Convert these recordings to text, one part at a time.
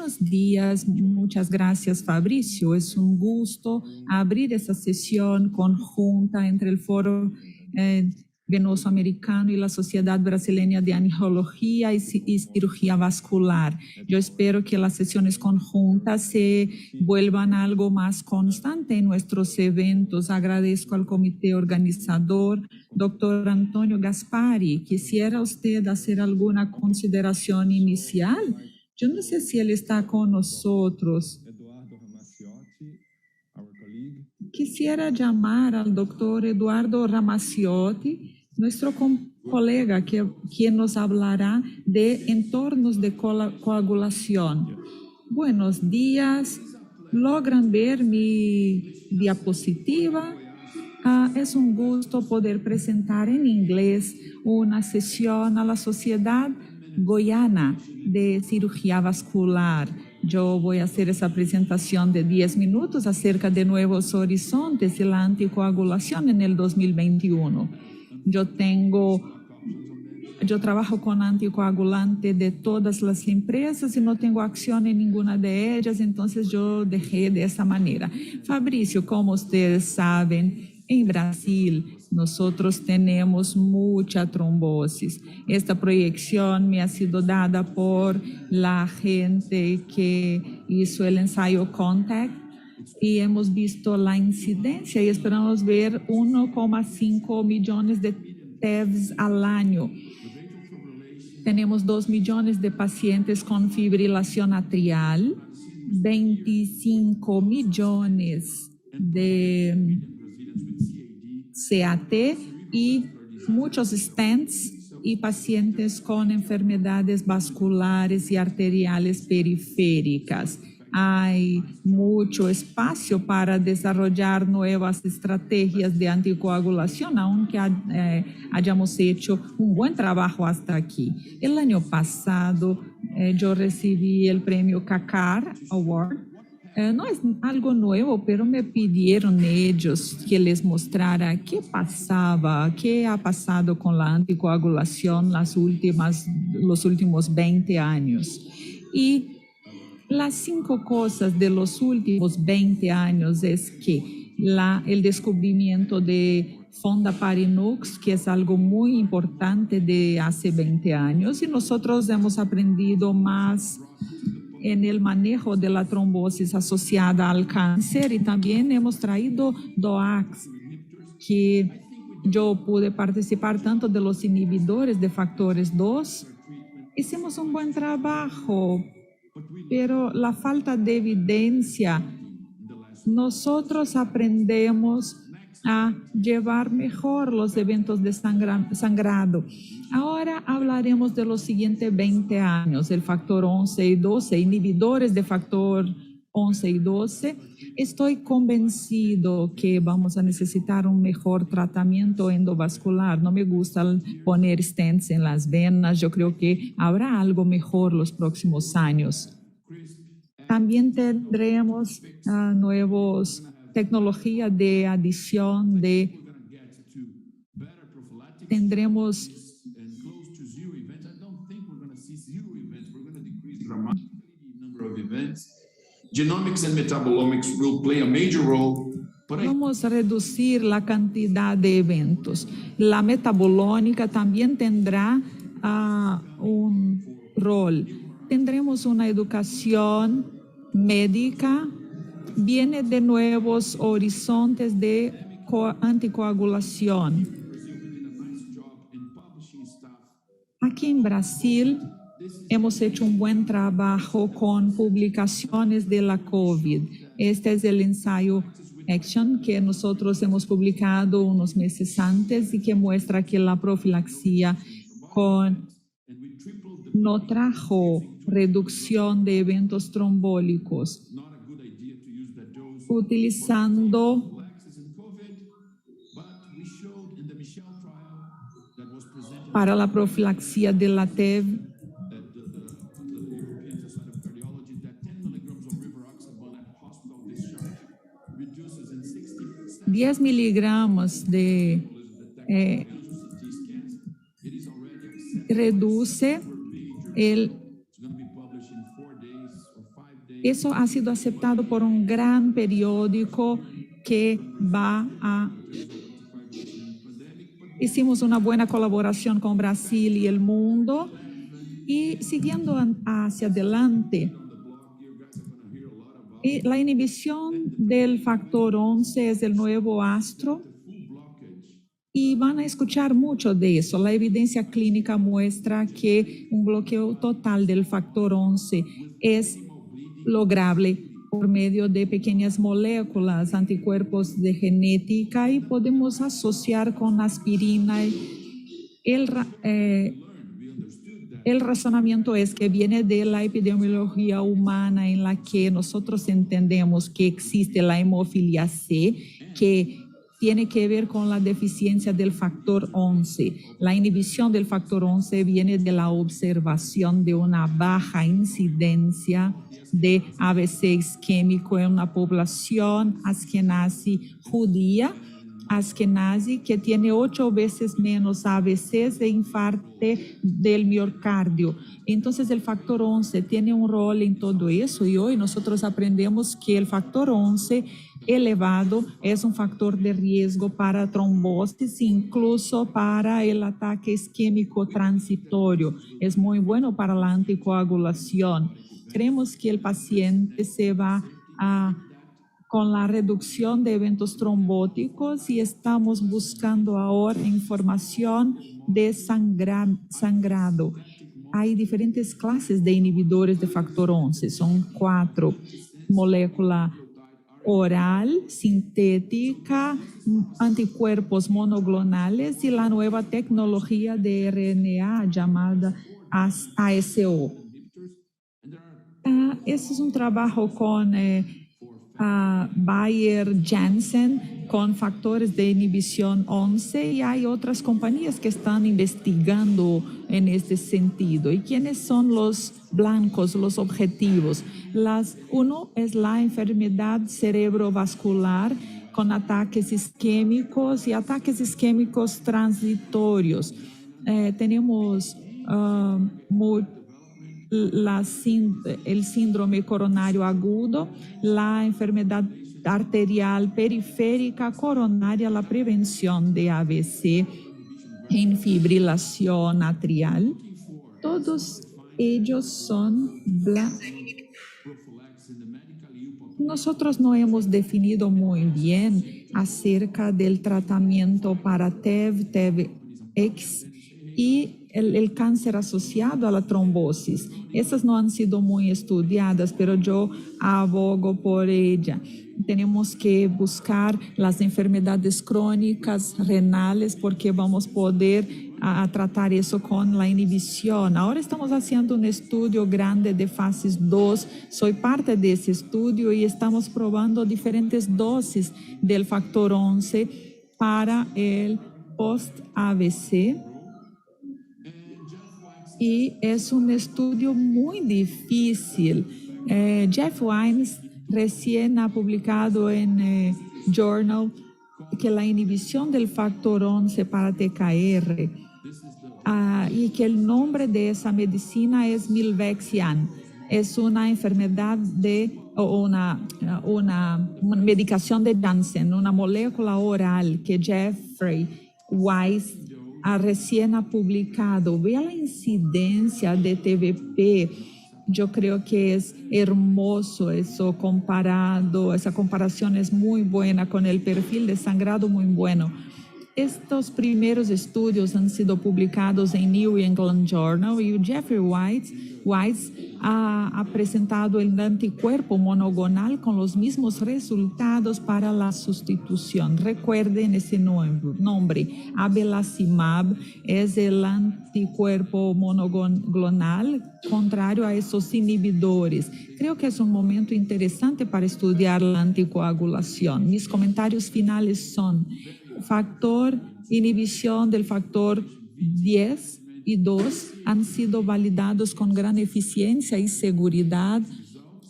Buenos días, muchas gracias Fabricio. Es un gusto abrir esta sesión conjunta entre el Foro Venoso Americano y la Sociedad Brasileña de Angiología y Cirugía Vascular. Yo espero que las sesiones conjuntas se vuelvan algo más constante en nuestros eventos. Agradezco al comité organizador, doctor Antonio Gaspari. ¿Quisiera usted hacer alguna consideración inicial? Yo no sé si él está con nosotros. Quisiera llamar al doctor Eduardo Ramaciotti, nuestro colega, quien nos hablará de entornos de coagulación. Buenos días. ¿Logran ver mi diapositiva? Es un gusto poder presentar en inglés una sesión a la Sociedad Goiana de Cirugía Vascular. Yo voy a hacer esa presentación de 10 minutos acerca de nuevos horizontes y la anticoagulación en el 2021. Yo trabajo con anticoagulante de todas las empresas y no tengo acción en ninguna de ellas, entonces yo dejé de esa manera. Fabricio, como ustedes saben, en Brasil nosotros tenemos mucha trombosis. Esta proyección me ha sido dada por la gente que hizo el ensayo CONTACT y hemos visto la incidencia y esperamos ver 1,5 millones de TEVs al año. Tenemos 2 millones de pacientes con fibrilación atrial, 25 millones de CAT y muchos stents y pacientes con enfermedades vasculares y arteriales periféricas. Hay mucho espacio para desarrollar nuevas estrategias de anticoagulación, aunque hayamos hecho un buen trabajo hasta aquí. El año pasado yo recibí el premio CACAR Award. No es algo nuevo, pero me pidieron ellos que les mostrara qué ha pasado con la anticoagulación los últimos 20 años. Y las 5 cosas de los últimos 20 años es que el descubrimiento de Fondaparinux, que es algo muy importante de hace 20 años, y nosotros hemos aprendido más en el manejo de la trombosis asociada al cáncer y también hemos traído DOACs, que yo pude participar tanto de los inhibidores de factores 2. Hicimos un buen trabajo, pero la falta de evidencia, nosotros aprendemos a llevar mejor los eventos de sangrado. Ahora hablaremos de los siguientes 20 años, el factor 11 y 12, inhibidores de factor 11 y 12. Estoy convencido que vamos a necesitar un mejor tratamiento endovascular. No me gusta poner stents en las venas. Yo creo que habrá algo mejor los próximos años. También tendremos nuevos tecnologías de adición tendremos Genomics and metabolomics will play a major role. Vamos a reducir la cantidad de eventos. La metabolómica también tendrá un rol. Tendremos una educación médica, viene de nuevos horizontes de anticoagulación. Aquí en Brasil hemos hecho un buen trabajo con publicaciones de la COVID. Este es el ensayo Action que nosotros hemos publicado unos meses antes y que muestra que la profilaxia no trajo reducción de eventos trombólicos. Utilizando para la profilaxia de la TEV 10 miligramos reduce Eso ha sido aceptado por un gran periódico que va a... Hicimos una buena colaboración con Brasil y el mundo. Y siguiendo hacia adelante, la inhibición del factor 11 es el nuevo astro y van a escuchar mucho de eso. La evidencia clínica muestra que un bloqueo total del factor 11 es lograble por medio de pequeñas moléculas, anticuerpos de genética, y podemos asociar con aspirina. El razonamiento es que viene de la epidemiología humana, en la que nosotros entendemos que existe la hemofilia C, que tiene que ver con la deficiencia del factor 11. La inhibición del factor 11 viene de la observación de una baja incidencia de AVC isquémico en una población askenazi judía, askenazi, que tiene 8 veces menos AVCs de infarte del miocardio. Entonces el factor 11 tiene un rol en todo eso, y hoy nosotros aprendemos que el factor 11 elevado es un factor de riesgo para trombosis, incluso para el ataque isquémico transitorio. Es muy bueno para la anticoagulación. Creemos que el paciente se va con la reducción de eventos trombóticos, y estamos buscando ahora información de sangrado. Hay diferentes clases de inhibidores de factor 11, son 4: molécula oral, sintética, anticuerpos monoclonales y la nueva tecnología de RNA llamada ASO. Ese es un trabajo con Bayer Janssen con factores de inhibición 11, y hay otras compañías que están investigando en este sentido. ¿Y quiénes son los blancos, los objetivos? Uno es la enfermedad cerebrovascular con ataques isquémicos y ataques isquémicos transitorios. Tenemos el síndrome coronario agudo, la enfermedad arterial periférica coronaria, la prevención de AVC en fibrilación atrial. Todos ellos son blancos. Nosotros no hemos definido muy bien acerca del tratamiento para TEV, TEV-X y el cáncer asociado a la trombosis. Esas no han sido muy estudiadas, pero yo abogo por ella. Tenemos que buscar las enfermedades crónicas renales, porque vamos a poder tratar eso con la inhibición. Ahora estamos haciendo un estudio grande de fases 2. Soy parte de ese estudio y estamos probando diferentes dosis del factor 11 para el post-AVC. Y es un estudio muy difícil. Jeff Wines recién ha publicado en Journal que la inhibición del factor 11 para TKR y que el nombre de esa medicina es Milvexian. Es una enfermedad una medicación de Janssen, una molécula oral que Jeffrey Weiss recién ha publicado. Vea la incidencia de TVP. Yo creo que es hermoso eso comparado. Esa comparación es muy buena con el perfil de sangrado muy bueno. Estos primeros estudios han sido publicados en New England Journal, y Jeffrey Weiss ha presentado el anticuerpo monogonal con los mismos resultados para la sustitución. Recuerden ese nombre. Abelacimab es el anticuerpo monogonal contrario a esos inhibidores. Creo que es un momento interesante para estudiar la anticoagulación. Mis comentarios finales son: inhibición del factor 10 y 2 han sido validados con gran eficiencia y seguridad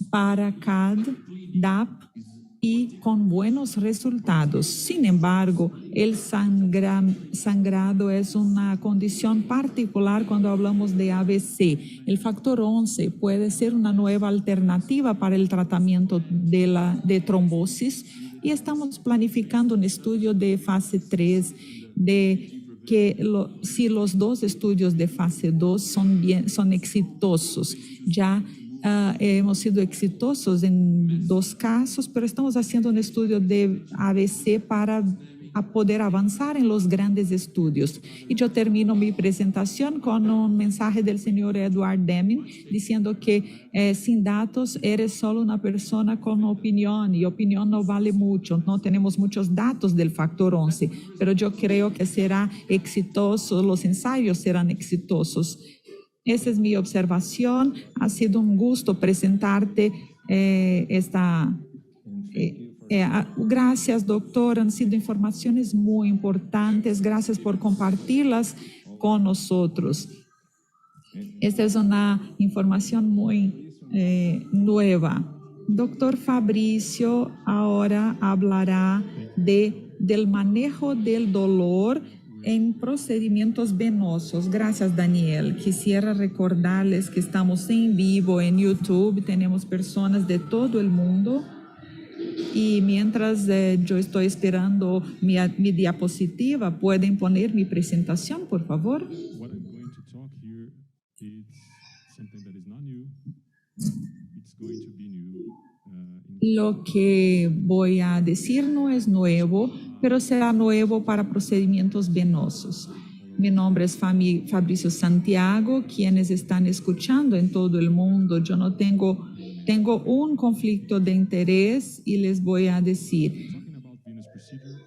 para CAD, DAP y con buenos resultados. Sin embargo, el sangrado es una condición particular cuando hablamos de ABC. El factor 11 puede ser una nueva alternativa para el tratamiento de trombosis y estamos planificando un estudio de fase 3 si los dos estudios de fase 2 son exitosos. Ya hemos sido exitosos en 2 casos, pero estamos haciendo un estudio de ABC para poder avanzar en los grandes estudios. Y yo termino mi presentación con un mensaje del señor Edward Deming diciendo que sin datos eres solo una persona con opinión y opinión no vale mucho. No tenemos muchos datos del factor 11, pero yo creo que será exitoso, los ensayos serán exitosos. Esa es mi observación. Ha sido un gusto presentarte gracias, doctor. Han sido informaciones muy importantes. Gracias por compartirlas con nosotros. Esta es una información muy nueva. Doctor Fabricio ahora hablará del manejo del dolor en procedimientos venosos. Gracias, Daniel. Quisiera recordarles que estamos en vivo en YouTube. Tenemos personas de todo el mundo. Y mientras yo estoy esperando mi diapositiva, ¿pueden poner mi presentación, por favor? Lo que voy a decir no es nuevo, pero será nuevo para procedimientos venosos. Mi nombre es Fabricio Santiago. Quienes están escuchando en todo el mundo, yo no tengo un conflicto de interés y les voy a decir,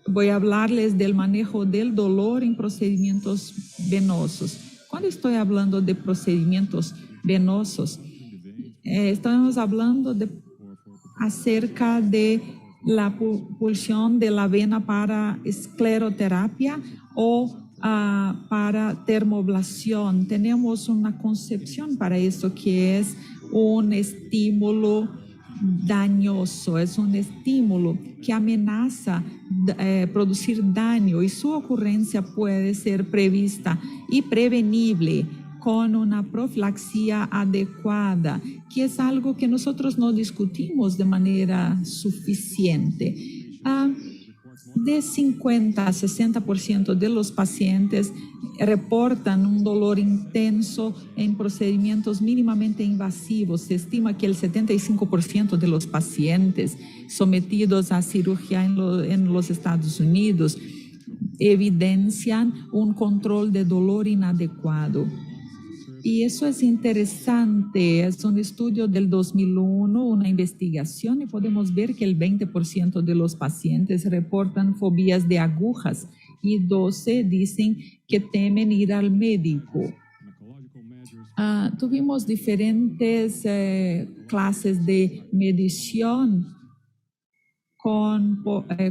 voy a hablarles del manejo del dolor en procedimientos venosos. Cuando estoy hablando de procedimientos venosos, estamos hablando acerca de la pulsión de la vena para escleroterapia o para termoablación. Tenemos una concepción para eso que es un estímulo dañoso, es un estímulo que amenaza producir daño y su ocurrencia puede ser prevista y prevenible con una profilaxia adecuada, que es algo que nosotros no discutimos de manera suficiente. De 50 a 60% de los pacientes reportan un dolor intenso en procedimientos mínimamente invasivos. Se estima que el 75% de los pacientes sometidos a cirugía en los Estados Unidos evidencian un control de dolor inadecuado. Y eso es interesante, es un estudio del 2001, una investigación, y podemos ver que el 20% de los pacientes reportan fobias de agujas y 12 dicen que temen ir al médico. Tuvimos diferentes clases de medición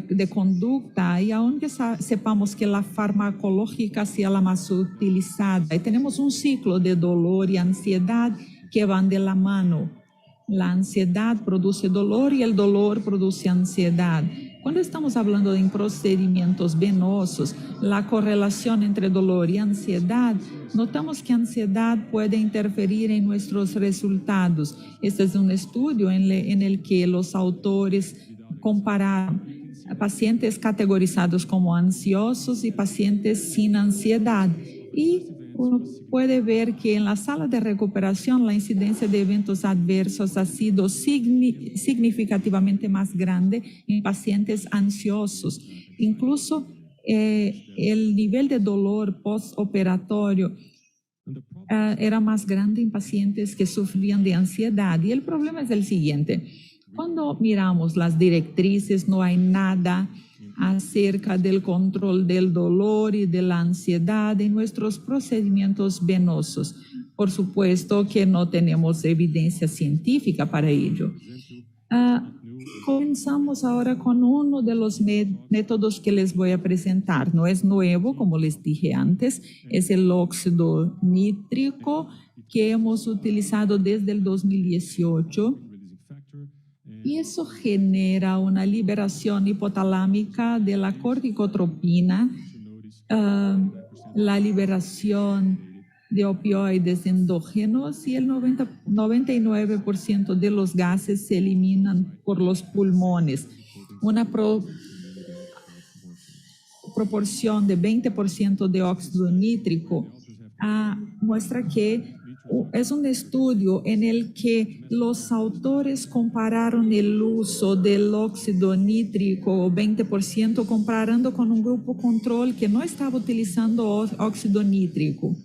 de conducta, y aunque sepamos que la farmacológica sea la más utilizada, y tenemos un ciclo de dolor y ansiedad que van de la mano. La ansiedad produce dolor y el dolor produce ansiedad. Cuando estamos hablando de procedimientos venosos, la correlación entre dolor y ansiedad, notamos que ansiedad puede interferir en nuestros resultados. Este es un estudio en el que los autores compararon pacientes categorizados como ansiosos y pacientes sin ansiedad. Y uno puede ver que en la sala de recuperación la incidencia de eventos adversos ha sido significativamente más grande en pacientes ansiosos. Incluso el nivel de dolor postoperatorio era más grande en pacientes que sufrían de ansiedad. Y el problema es el siguiente. Cuando miramos las directrices, no hay nada acerca del control del dolor y de la ansiedad en nuestros procedimientos venosos. Por supuesto que no tenemos evidencia científica para ello. Comenzamos ahora con uno de los métodos que les voy a presentar. No es nuevo, como les dije antes, es el óxido nítrico que hemos utilizado desde el 2018. Y eso genera una liberación hipotalámica de la corticotropina, la liberación de opioides endógenos y el 99% de los gases se eliminan por los pulmones. Una proporción de 20% de óxido nítrico muestra que es un estudio en el que los autores compararon el uso del óxido nítrico 20% comparando con un grupo control que no estaba utilizando óxido nítrico.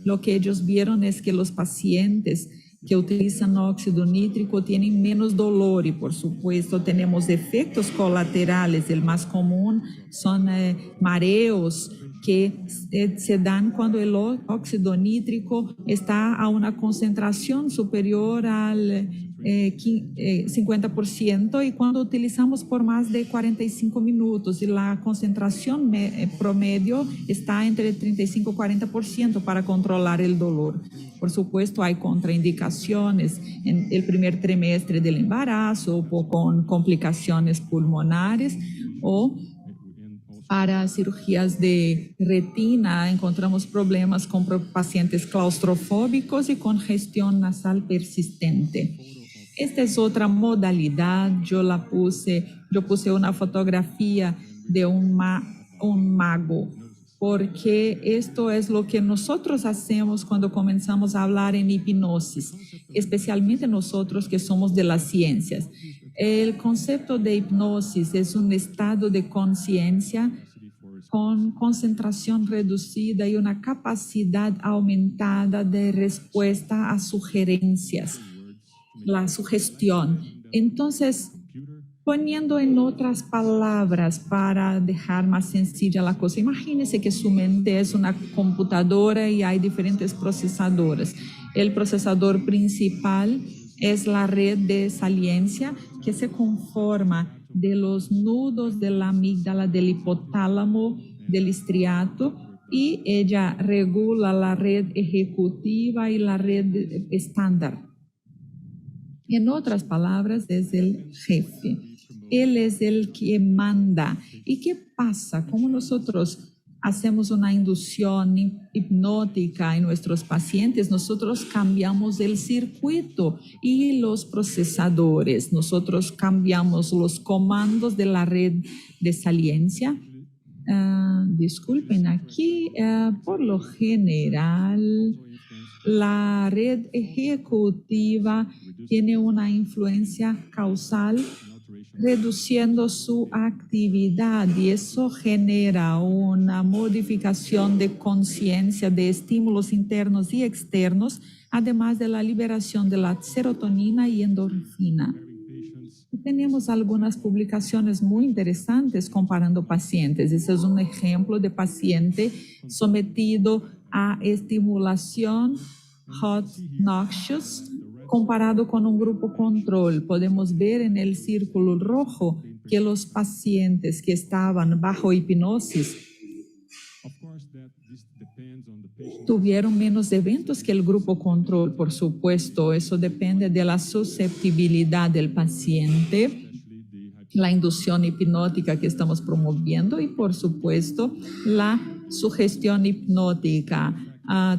Lo que ellos vieron es que los pacientes que utilizan óxido nítrico tienen menos dolor y por supuesto tenemos efectos colaterales. El más común son mareos que se dan cuando el óxido nítrico está a una concentración superior al 50% y cuando utilizamos por más de 45 minutos y la concentración promedio está entre 35 y 40% para controlar el dolor. Por supuesto, hay contraindicaciones en el primer trimestre del embarazo o con complicaciones pulmonares o para cirugías de retina encontramos problemas con pacientes claustrofóbicos y congestión nasal persistente. Esta es otra modalidad. Yo puse una fotografía de un mago, porque esto es lo que nosotros hacemos cuando comenzamos a hablar en hipnosis, especialmente nosotros que somos de las ciencias. El concepto de hipnosis es un estado de conciencia con concentración reducida y una capacidad aumentada de respuesta a sugerencias, la sugestión. Entonces, poniendo en otras palabras para dejar más sencilla la cosa, imagínense que su mente es una computadora y hay diferentes procesadores. El procesador principal es la red de saliencia que se conforma de los nudos de la amígdala, del hipotálamo, del estriato, y ella regula la red ejecutiva y la red estándar. En otras palabras, es el jefe. Él es el que manda. ¿Y qué pasa? Como nosotros hacemos una inducción hipnótica en nuestros pacientes, nosotros cambiamos el circuito y los procesadores, nosotros cambiamos los comandos de la red de saliencia. Disculpen, aquí por lo general la red ejecutiva tiene una influencia causal reduciendo su actividad y eso genera una modificación de conciencia de estímulos internos y externos, además de la liberación de la serotonina y endorfina. Tenemos algunas publicaciones muy interesantes comparando pacientes. Ese es un ejemplo de paciente sometido a estimulación hot noxious comparado con un grupo control. Podemos ver en el círculo rojo que los pacientes que estaban bajo hipnosis tuvieron menos eventos que el grupo control. Por supuesto, eso depende de la susceptibilidad del paciente, la inducción hipnótica que estamos promoviendo y, por supuesto, la sugestión hipnótica.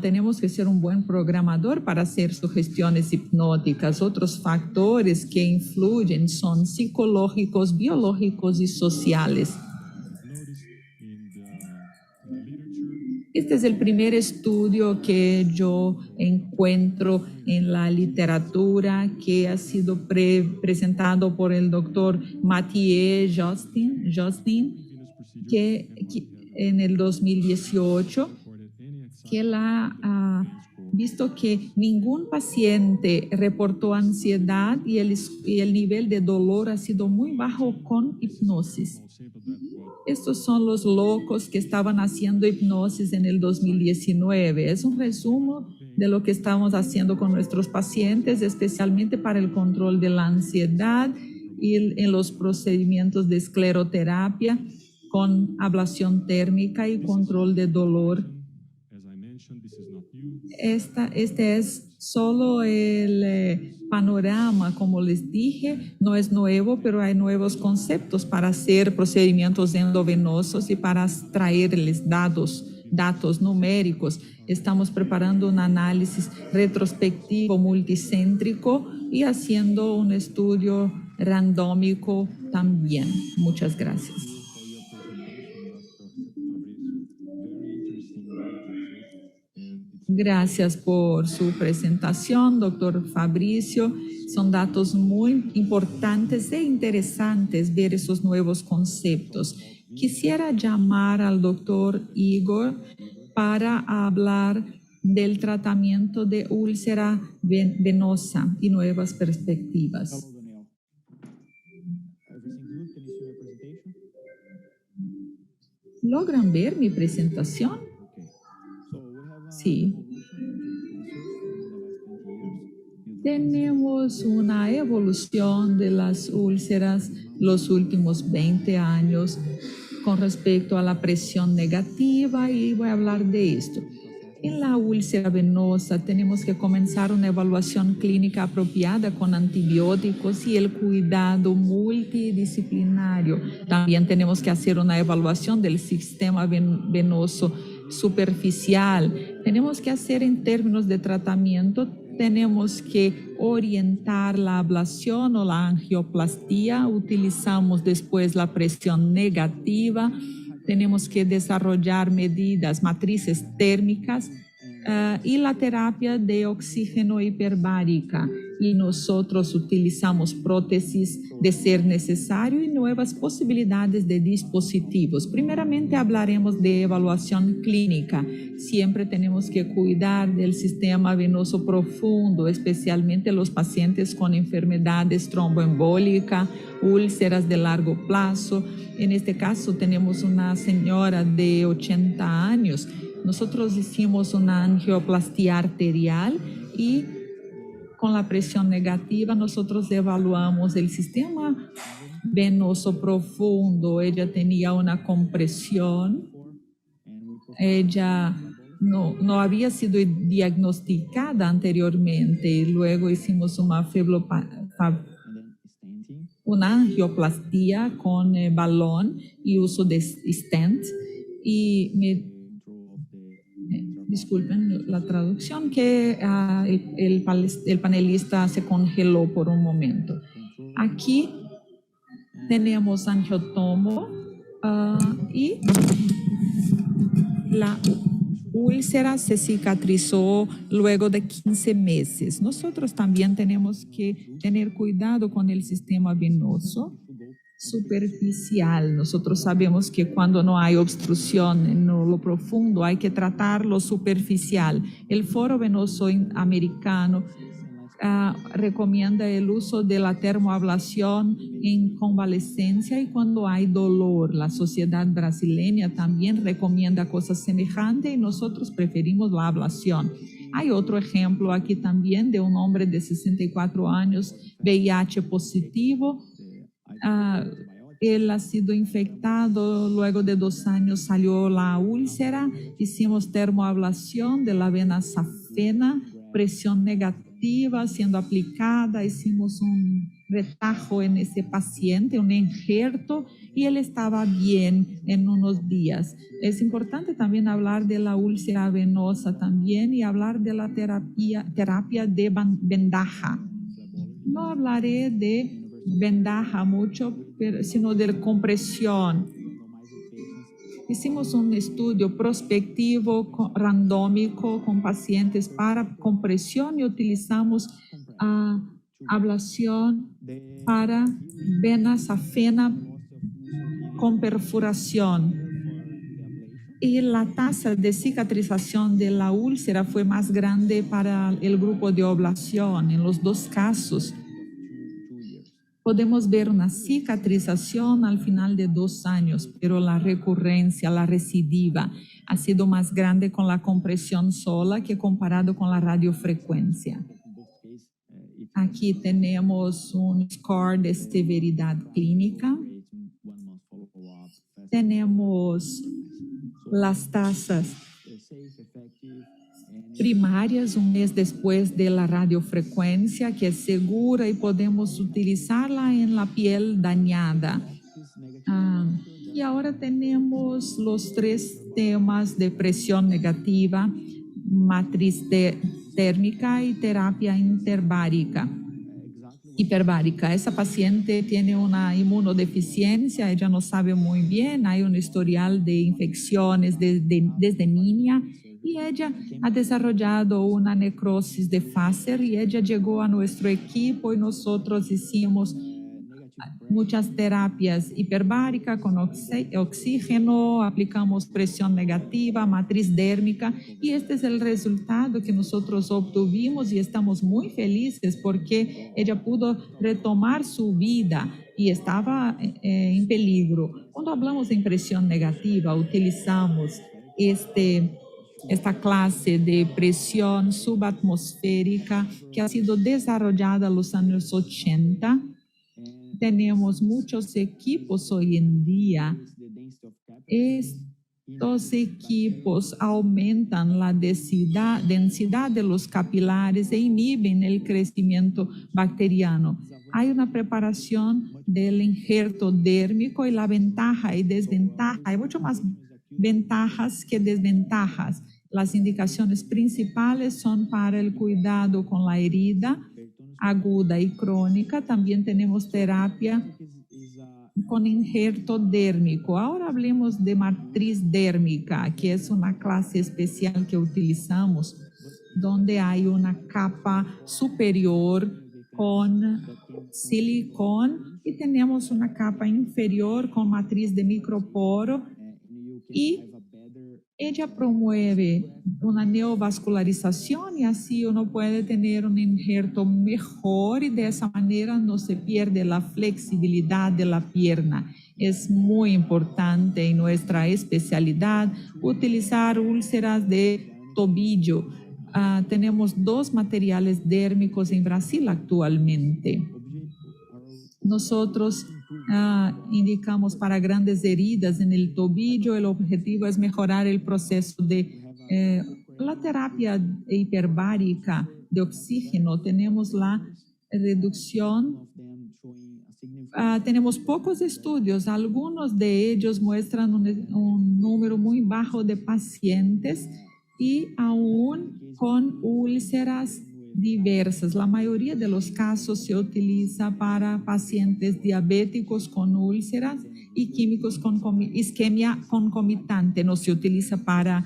Tenemos que ser un buen programador para hacer sugestiones hipnóticas. Otros factores que influyen son psicológicos, biológicos y sociales. Este es el primer estudio que yo encuentro en la literatura que ha sido presentado por el doctor Mathieu Justin, que en el 2018, que él ha visto que ningún paciente reportó ansiedad y el nivel de dolor ha sido muy bajo con hipnosis. Estos son los locos que estaban haciendo hipnosis en el 2019. Es un resumen de lo que estamos haciendo con nuestros pacientes, especialmente para el control de la ansiedad y en los procedimientos de escleroterapia con ablación térmica y control de dolor. Este es Solo el panorama, como les dije, no es nuevo, pero hay nuevos conceptos para hacer procedimientos endovenosos y para traerles datos numéricos. Estamos preparando un análisis retrospectivo multicéntrico y haciendo un estudio randómico también. Muchas gracias. Gracias por su presentación, doctor Fabricio. Son datos muy importantes e interesantes ver esos nuevos conceptos. Quisiera llamar al doctor Igor para hablar del tratamiento de úlcera venosa y nuevas perspectivas. ¿Logran ver mi presentación? Sí. Tenemos una evolución de las úlceras los últimos 20 años con respecto a la presión negativa y voy a hablar de esto. En la úlcera venosa tenemos que comenzar una evaluación clínica apropiada con antibióticos y el cuidado multidisciplinario. También tenemos que hacer una evaluación del sistema venoso superficial. Tenemos que hacer en términos de tratamiento, tenemos que orientar la ablación o la angioplastía. Utilizamos después la presión negativa. Tenemos que desarrollar medidas, matrices térmicas y la terapia de oxígeno hiperbárica. Y nosotros utilizamos prótesis de ser necesario y nuevas posibilidades de dispositivos. Primeramente hablaremos de evaluación clínica. Siempre tenemos que cuidar del sistema venoso profundo, especialmente los pacientes con enfermedades tromboembólicas, úlceras de largo plazo. En este caso tenemos una señora de 80 años. Nosotros hicimos una angioplastía arterial y con la presión negativa nosotros evaluamos el sistema venoso profundo. Ella tenía una compresión. Ella no había sido diagnosticada anteriormente. Luego hicimos una angioplastía con balón y uso de stent. Y disculpen la traducción, que el panelista se congeló por un momento. Aquí tenemos angiotomo y la úlcera se cicatrizó luego de 15 meses. Nosotros también tenemos que tener cuidado con el sistema venoso superficial. Nosotros sabemos que cuando no hay obstrucción en lo profundo hay que tratar lo superficial. El Foro Venoso Americano recomienda el uso de la termoablación en convalescencia y cuando hay dolor. La Sociedad Brasileña también recomienda cosas semejantes y nosotros preferimos la ablación. Hay otro ejemplo aquí también de un hombre de 64 años, VIH positivo. Él ha sido infectado, luego de 2 años salió la úlcera, hicimos termoablación de la vena safena, presión negativa siendo aplicada, hicimos un retajo en ese paciente, un injerto, y él estaba bien en unos días. Es importante también hablar de la úlcera venosa también y hablar de la terapia de vendaja. No hablaré de vendaja mucho, sino de compresión. Hicimos un estudio prospectivo randómico con pacientes para compresión y utilizamos ablación para vena safena con perforación. Y la tasa de cicatrización de la úlcera fue más grande para el grupo de ablación. En los 2 casos, podemos ver una cicatrización al final de 2 años, pero la recurrencia, la recidiva, ha sido más grande con la compresión sola que comparado con la radiofrecuencia. Aquí tenemos un score de severidad clínica. Tenemos las tasas primarias un mes después de la radiofrecuencia, que es segura y podemos utilizarla en la piel dañada. Y ahora tenemos los 3 temas de presión negativa, matriz térmica y terapia hiperbárica. Esa paciente tiene una inmunodeficiencia, ella no sabe muy bien, hay un historial de infecciones desde niña y ella ha desarrollado una necrosis de Pfizer y ella llegó a nuestro equipo y nosotros hicimos muchas terapias hiperbáricas con oxígeno, aplicamos presión negativa, matriz dérmica y este es el resultado que nosotros obtuvimos y estamos muy felices porque ella pudo retomar su vida y estaba en peligro. Cuando hablamos de presión negativa, utilizamos esta clase de presión subatmosférica que ha sido desarrollada en los años 80. Tenemos muchos equipos hoy en día. Estos equipos aumentan la densidad de los capilares e inhiben el crecimiento bacteriano. Hay una preparación del injerto dérmico y la ventaja y desventaja. Hay mucho más ventajas que desventajas. Las indicaciones principales son para el cuidado con la herida aguda y crónica. También tenemos terapia con injerto dérmico. Ahora hablemos de matriz dérmica, que es una clase especial que utilizamos, donde hay una capa superior con silicón y tenemos una capa inferior con matriz de microporo y ella promueve una neovascularización y así uno puede tener un injerto mejor y de esa manera no se pierde la flexibilidad de la pierna. Es muy importante en nuestra especialidad utilizar úlceras de tobillo. Tenemos 2 materiales dérmicos en Brasil actualmente. Nosotros indicamos para grandes heridas en el tobillo, el objetivo es mejorar el proceso de la terapia hiperbárica de oxígeno. Tenemos la reducción. Tenemos pocos estudios, algunos de ellos muestran un número muy bajo de pacientes y aún con úlceras diversas. La mayoría de los casos se utiliza para pacientes diabéticos con úlceras y químicos con isquemia concomitante. No se utiliza para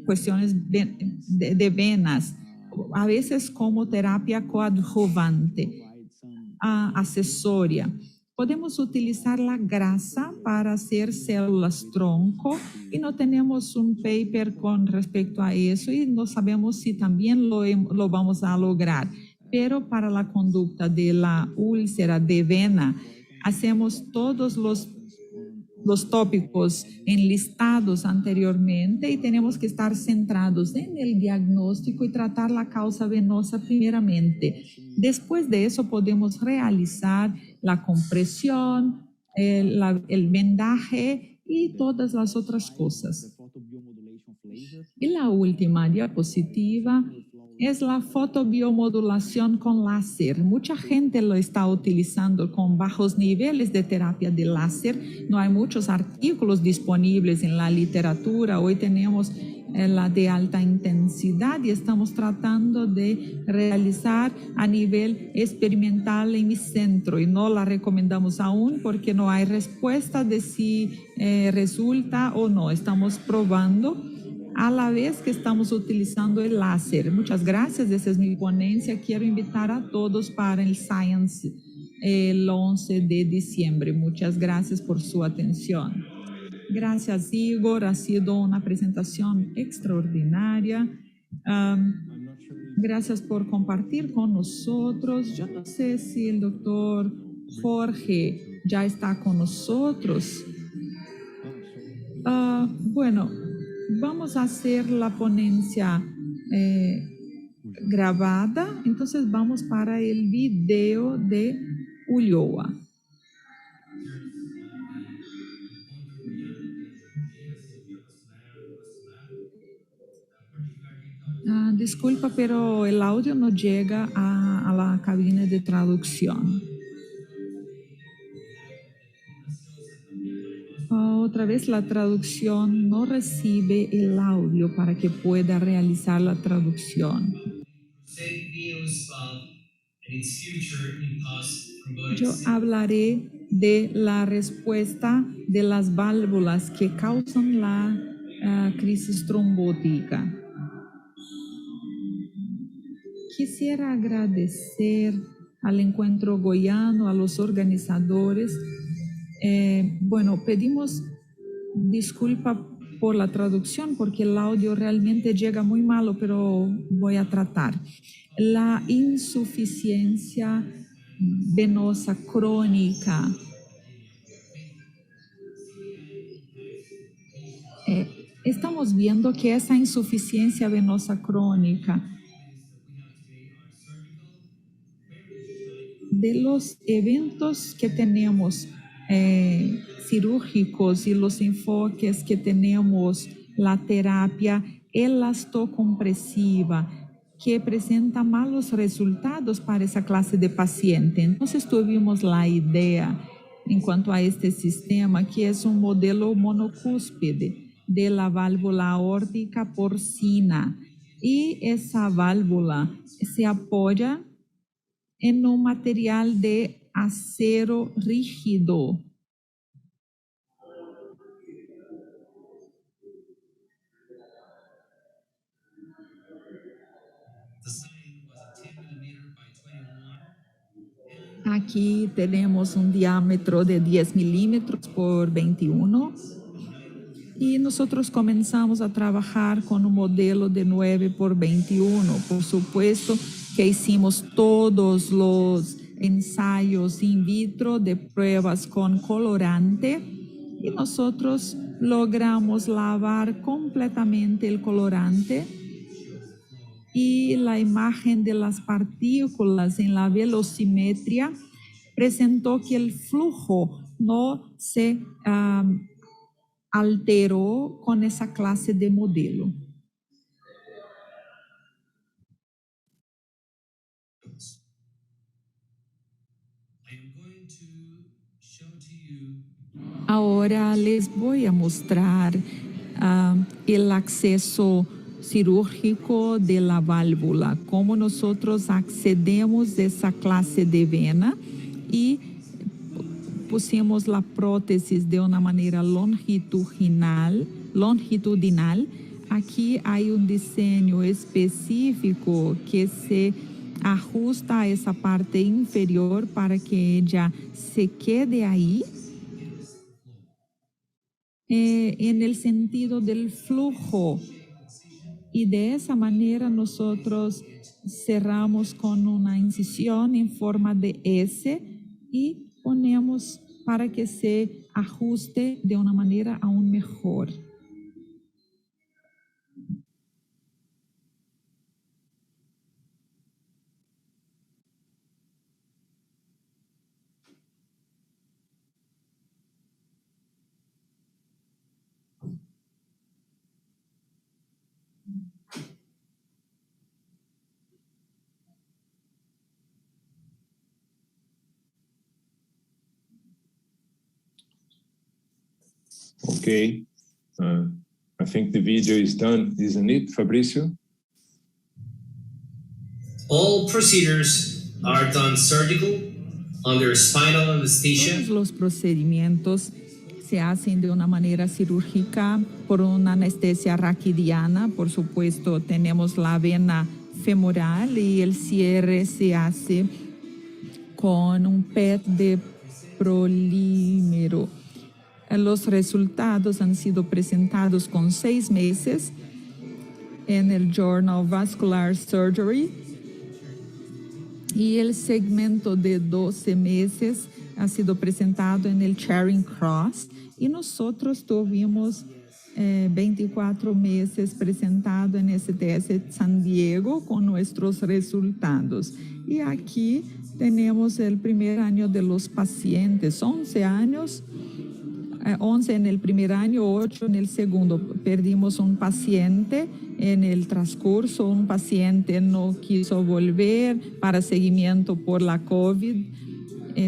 cuestiones de venas, a veces como terapia coadjuvante, accesoria. Podemos utilizar la grasa para hacer células tronco y no tenemos un paper con respecto a eso y no sabemos si también lo vamos a lograr. Pero para la conducta de la úlcera de vena, hacemos todos los tópicos enlistados anteriormente y tenemos que estar centrados en el diagnóstico y tratar la causa venosa primeramente. Después de eso podemos realizar la compresión, el vendaje y todas las otras cosas. Y la última diapositiva es la fotobiomodulación con láser. Mucha gente lo está utilizando con bajos niveles de terapia de láser. No hay muchos artículos disponibles en la literatura. Hoy tenemos la de alta intensidad y estamos tratando de realizar a nivel experimental en mi centro y no la recomendamos aún porque no hay respuesta de si resulta o no. Estamos probando a la vez que estamos utilizando el láser. Muchas gracias, esa es mi ponencia. Quiero invitar a todos para el Science el 11 de diciembre. Muchas gracias por su atención. Gracias, Igor. Ha sido una presentación extraordinaria. Gracias por compartir con nosotros. Yo no sé si el doctor Jorge ya está con nosotros. Bueno, vamos a hacer la ponencia grabada, entonces vamos para el video de Ulloa. disculpa, pero el audio no llega a la cabina de traducción. Otra vez la traducción no recibe el audio para que pueda realizar la traducción. Yo hablaré de la respuesta de las válvulas que causan la crisis trombótica. Quisiera agradecer al Encuentro Goiano, a los organizadores. Pedimos disculpa por la traducción porque el audio realmente llega muy malo, pero voy a tratar. La insuficiencia venosa crónica. Estamos viendo que esa insuficiencia venosa crónica de los eventos que tenemos cirúrgicos y los enfoques que tenemos, la terapia elastocompresiva, que presenta malos resultados para esa clase de paciente. Entonces tuvimos la idea en cuanto a este sistema, que es un modelo monocúspide de la válvula aórtica porcina, y esa válvula se apoya en un material de acero rígido. Aquí tenemos un diámetro de 10 milímetros por 21 y nosotros comenzamos a trabajar con un modelo de 9 por 21. Por supuesto que hicimos todos los ensayos in vitro de pruebas con colorante y nosotros logramos lavar completamente el colorante, y la imagen de las partículas en la velocimetría presentó que el flujo no se alteró con esa clase de modelo. Ahora les voy a mostrar el acceso cirúrgico de la válvula, cómo nosotros accedemos a esa clase de vena y pusimos la prótesis de una manera longitudinal. Aquí hay un diseño específico que se ajusta a esa parte inferior para que ella se quede ahí. En el sentido del flujo, y de esa manera nosotros cerramos con una incisión en forma de S y ponemos para que se ajuste de una manera aún mejor. Okay, I think the video is done, isn't it, Fabricio? All procedures are done surgical under spinal anesthesia. Todos los procedimientos se hacen de una manera cirúrgica por una anestesia raquidiana. Por supuesto, tenemos la vena femoral y el cierre se hace con un PET de polímero. Los resultados han sido presentados con 6 meses en el Journal Vascular Surgery, y el segmento de 12 meses ha sido presentado en el Charing Cross, y nosotros tuvimos 24 meses presentado en STS San Diego con nuestros resultados. Y aquí tenemos el primer año de los pacientes, 11 años, 11 en el primer año, 8 en el segundo. Perdimos un paciente En el transcurso, un paciente no quiso volver para seguimiento por la COVID,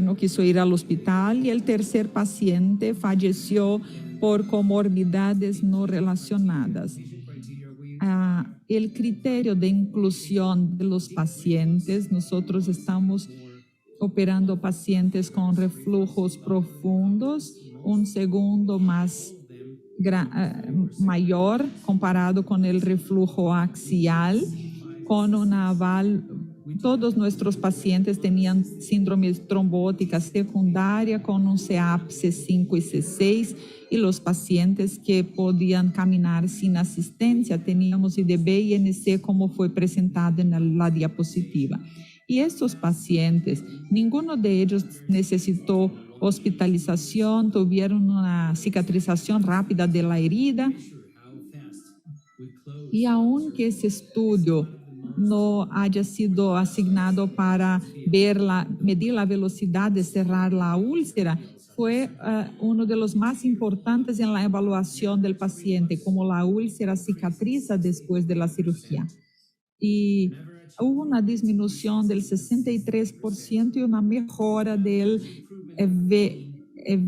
no quiso ir al hospital, y el tercer paciente falleció por comorbidades no relacionadas. El criterio de inclusión de los pacientes, nosotros estamos operando pacientes con reflujos profundos, un segundo mayor comparado con el reflujo axial, con una todos nuestros pacientes tenían síndrome trombótica secundaria con un CEAP C5 y C6, y los pacientes que podían caminar sin asistencia teníamos IDB y NC como fue presentado en la diapositiva. Y estos pacientes, ninguno de ellos necesitó hospitalización, tuvieron una cicatrización rápida de la herida. Y aunque ese estudio no haya sido asignado para medir la velocidad de cerrar la úlcera, fue uno de los más importantes en la evaluación del paciente, como la úlcera cicatriza después de la cirugía. Y hubo una disminución del 63% y una mejora del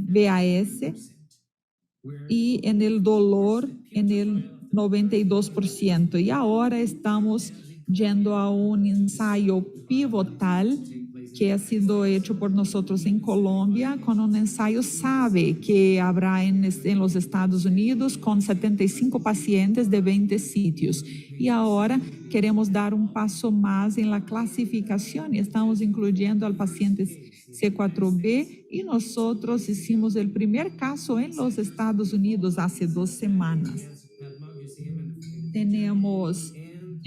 VAS, y en el dolor en el 92%. Y ahora estamos yendo a un ensayo pivotal que ha sido hecho por nosotros en Colombia, con un ensayo SAVE que habrá en los Estados Unidos con 75 pacientes de 20 sitios. Y ahora queremos dar un paso más en la clasificación y estamos incluyendo al paciente C4B, y nosotros hicimos el primer caso en los Estados Unidos hace 2 semanas. Tenemos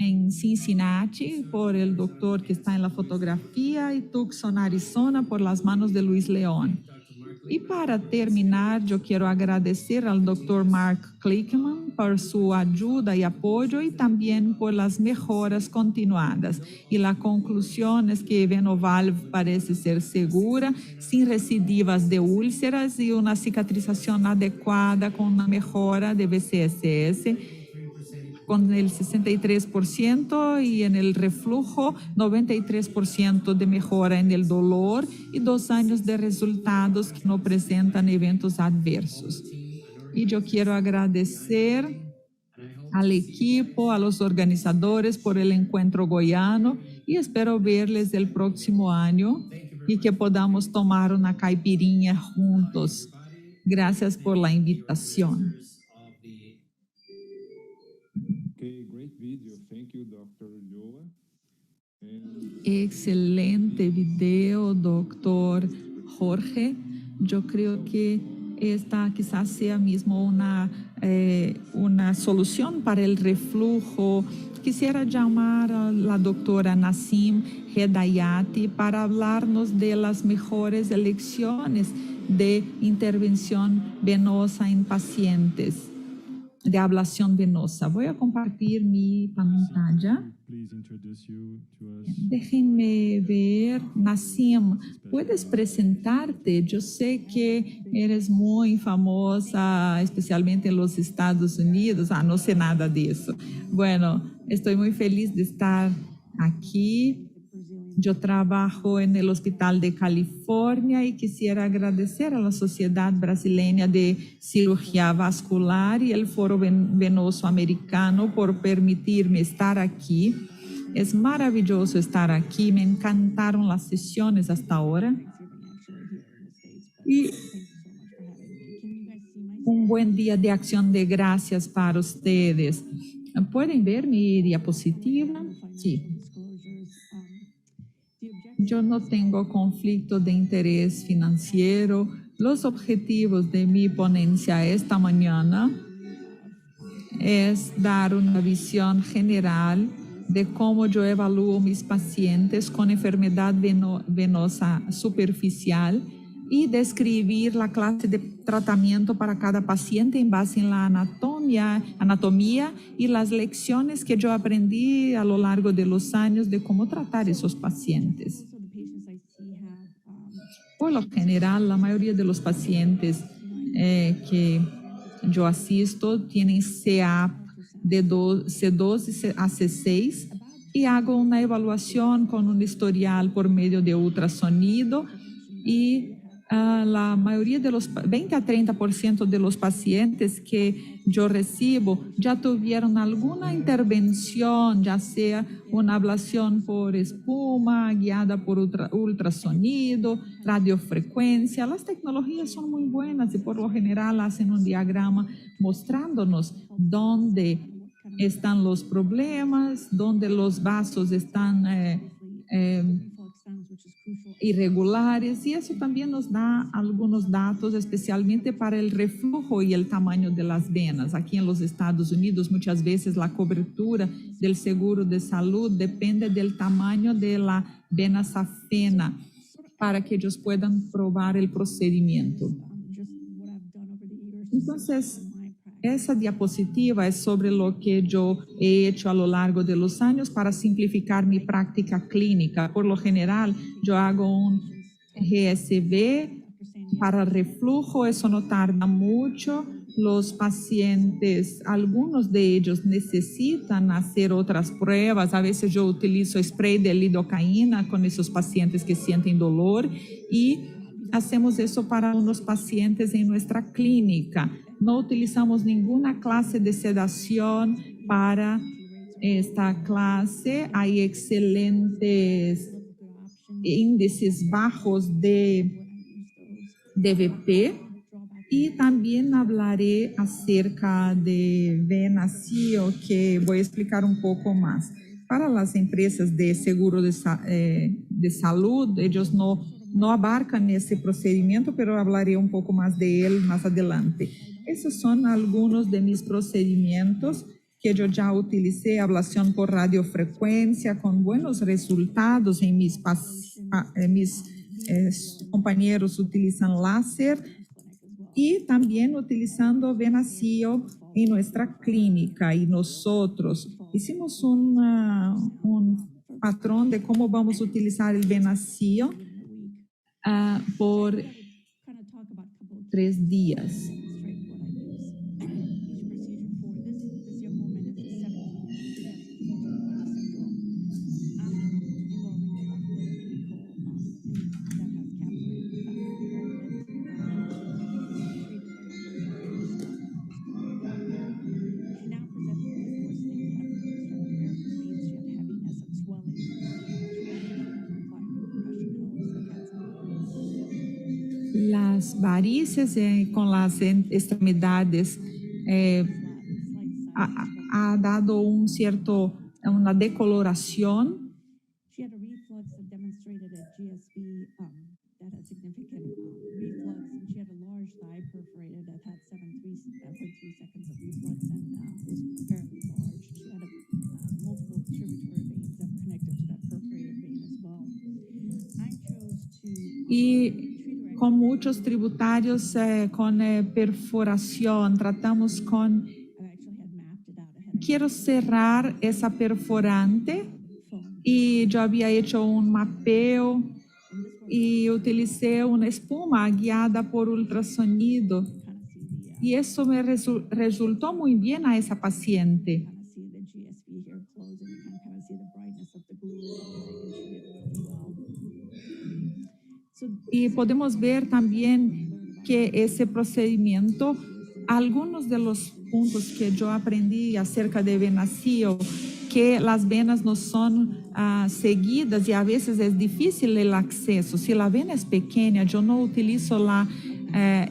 en Cincinnati por el doctor que está en la fotografía, y Tucson, Arizona, por las manos de Luis León. Y para terminar, yo quiero agradecer al doctor Mark Klickman por su ayuda y apoyo, y también por las mejoras continuadas. Y la conclusión es que Venovalve parece ser segura, sin recidivas de úlceras y una cicatrización adecuada con una mejora de VCSS, con el 63%, y en el reflujo 93% de mejora en el dolor, y 2 años de resultados que no presentan eventos adversos. Y yo quiero agradecer al equipo, a los organizadores por el encuentro goiano, y espero verles el próximo año y que podamos tomar una caipirinha juntos. Gracias por la invitación. Okay, great video. Thank you, Dr. Ulloa. Excelente video, doctor Jorge. Yo creo que esta quizás sea mismo una solución para el reflujo. Quisiera llamar a la doctora Nassim Hedayati para hablarnos de las mejores elecciones de intervención venosa en pacientes de ablación venosa. Voy a compartir mi pantalla. Déjenme ver. Nassim, ¿puedes presentarte? Yo sé que eres muy famosa, especialmente en los Estados Unidos. No sé nada de eso. Bueno, estoy muy feliz de estar aquí. Yo trabajo en el Hospital de California y quisiera agradecer a la Sociedad Brasileña de Cirugía Vascular y el Foro Venoso Americano por permitirme estar aquí. Es maravilloso estar aquí, me encantaron las sesiones hasta ahora. Y un buen día de acción de gracias para ustedes. ¿Pueden ver mi diapositiva? Sí. Yo no tengo conflicto de interés financiero. Los objetivos de mi ponencia esta mañana es dar una visión general de cómo yo evalúo mis pacientes con enfermedad venosa superficial y describir la clase de tratamiento para cada paciente en base en la anatomía y las lecciones que yo aprendí a lo largo de los años de cómo tratar esos pacientes. Por lo general, la mayoría de los pacientes que yo asisto tienen CEAP de C12 a C6 y hago una evaluación con un historial por medio de ultrasonido y la mayoría de los 20 a 30% de los pacientes que yo recibo ya tuvieron alguna intervención, ya sea una ablación por espuma, guiada por ultrasonido, radiofrecuencia. Las tecnologías son muy buenas y por lo general hacen un diagrama mostrándonos dónde están los problemas, dónde los vasos están irregulares, y eso también nos da algunos datos, especialmente para el reflujo y el tamaño de las venas. Aquí en los Estados Unidos, muchas veces la cobertura del seguro de salud depende del tamaño de la vena safena para que ellos puedan probar el procedimiento. Entonces, esa diapositiva es sobre lo que yo he hecho a lo largo de los años para simplificar mi práctica clínica. Por lo general, yo hago un GSV para reflujo, eso no tarda mucho. Los pacientes, algunos de ellos necesitan hacer otras pruebas. A veces yo utilizo spray de lidocaína con esos pacientes que sienten dolor y hacemos eso para unos pacientes en nuestra clínica. No utilizamos ninguna clase de sedación para esta clase. Hay excelentes índices bajos de DVP. Y también hablaré acerca de Venasio, que voy a explicar un poco más. Para las empresas de seguro de salud, ellos no abarcan ese procedimiento, pero hablaré un poco más de él más adelante. Esos son algunos de mis procedimientos que yo ya utilicé, ablación por radiofrecuencia, con buenos resultados. En mis compañeros utilizan láser y también utilizando Venasio en nuestra clínica. Y nosotros hicimos un patrón de cómo vamos a utilizar el Venasio por 3 días. Las varices con las extremidades ha dado una decoloración. She had a reflux that demonstrated a GSV that had significant reflux, and she had a large thigh perforated that had 7.3 seconds of reflux and was fairly large. She had multiple tributary veins that were connected to that perforated vein as well. I chose to Y con muchos tributarios con perforación, tratamos con... Quiero cerrar esa perforante y yo había hecho un mapeo y utilicé una espuma guiada por ultrasonido y eso me resultó muy bien a esa paciente. Y podemos ver también que ese procedimiento, algunos de los puntos que yo aprendí acerca de Venasio, que las venas no son seguidas y a veces es difícil el acceso. Si la vena es pequeña, yo no utilizo la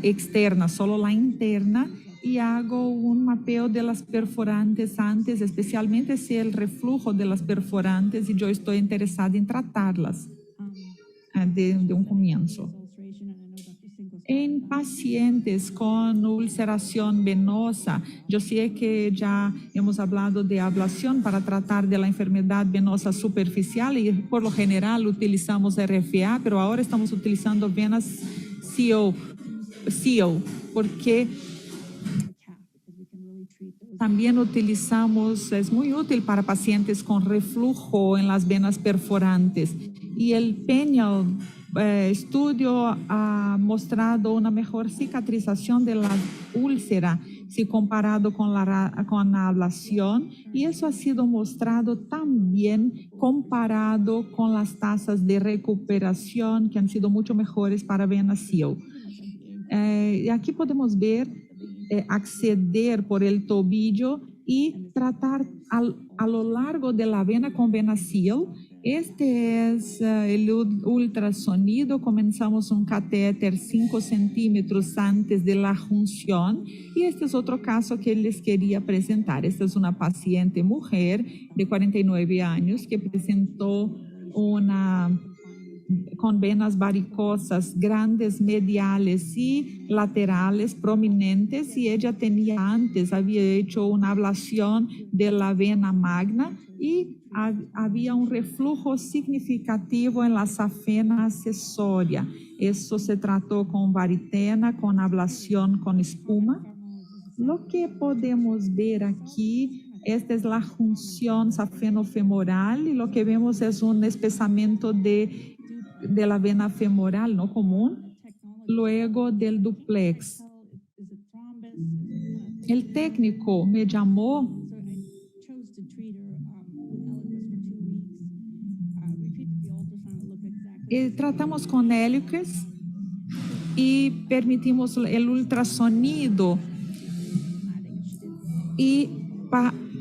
externa, solo la interna, y hago un mapeo de las perforantes antes, especialmente si el reflujo de las perforantes y yo estoy interesada en tratarlas de un comienzo. En pacientes con ulceración venosa, yo sé que ya hemos hablado de ablación para tratar de la enfermedad venosa superficial y por lo general utilizamos RFA, pero ahora estamos utilizando venas CO, porque también utilizamos, es muy útil para pacientes con reflujo en las venas perforantes. Y el Peniel estudio ha mostrado una mejor cicatrización de la úlcera si comparado con la ablación, y eso ha sido mostrado también comparado con las tasas de recuperación que han sido mucho mejores para VenaSeal. Aquí podemos ver acceder por el tobillo y tratar a lo largo de la vena con VenaSeal. Este es el ultrasonido. Comenzamos un catéter 5 centímetros antes de la junción, y este es otro caso que les quería presentar. Esta es una paciente mujer de 49 años que presentó con venas varicosas grandes, mediales y laterales prominentes, y ella había hecho una ablación de la vena magna y había un reflujo significativo en la safena accesoria. Eso se trató con varitena, con ablación con espuma. Lo que podemos ver aquí, esta es la junción safenofemoral, y lo que vemos es un espesamiento de la vena femoral no común, luego del duplex. El técnico me llamó y tratamos con Eliquis y permitimos el ultrasonido, y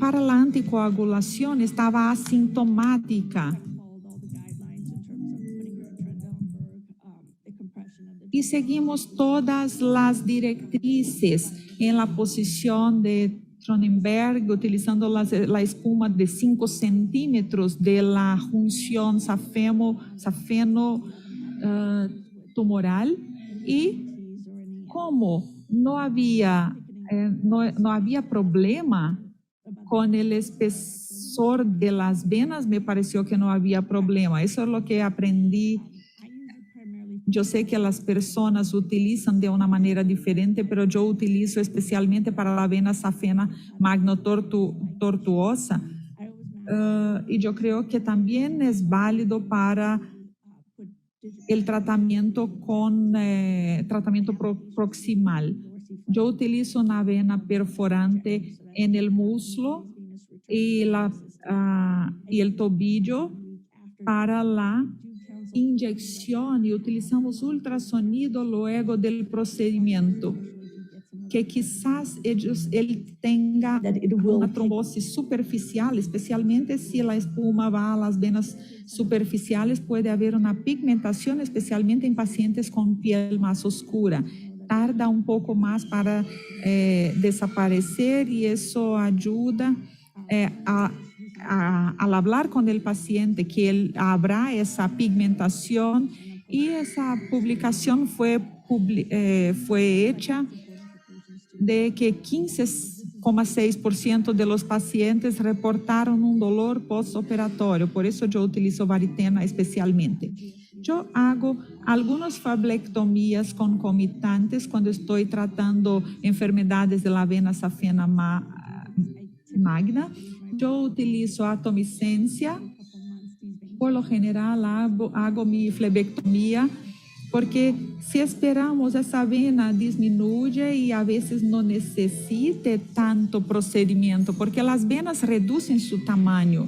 para la anticoagulación estaba asintomática. Y seguimos todas las directrices en la posición de Cronenberg, utilizando la espuma de 5 centímetros de la junción safeno-tumoral. Y como no había problema con el espesor de las venas, me pareció que no había problema. Eso es lo que aprendí. Yo sé que las personas utilizan de una manera diferente, pero yo utilizo especialmente para la vena safena magno-tortuosa. Y yo creo que también es válido para el tratamiento proximal. Yo utilizo una vena perforante en el muslo y el tobillo para la inyección, y utilizamos ultrasonido luego del procedimiento, que quizás él tenga una trombosis superficial, especialmente si la espuma va a las venas superficiales, puede haber una pigmentación, especialmente en pacientes con piel más oscura. Tarda un poco más para desaparecer, y eso ayuda al hablar con el paciente que habrá esa pigmentación, y esa publicación fue hecha de que 15,6% de los pacientes reportaron un dolor postoperatorio. Por eso yo utilizo varitena especialmente. Yo hago algunas fablectomías concomitantes cuando estoy tratando enfermedades de la vena safena magna. Yo utilizo atomiscencia. Por lo general hago mi flebectomía, porque si esperamos, esa vena disminuye y a veces no necesite tanto procedimiento, porque las venas reducen su tamaño.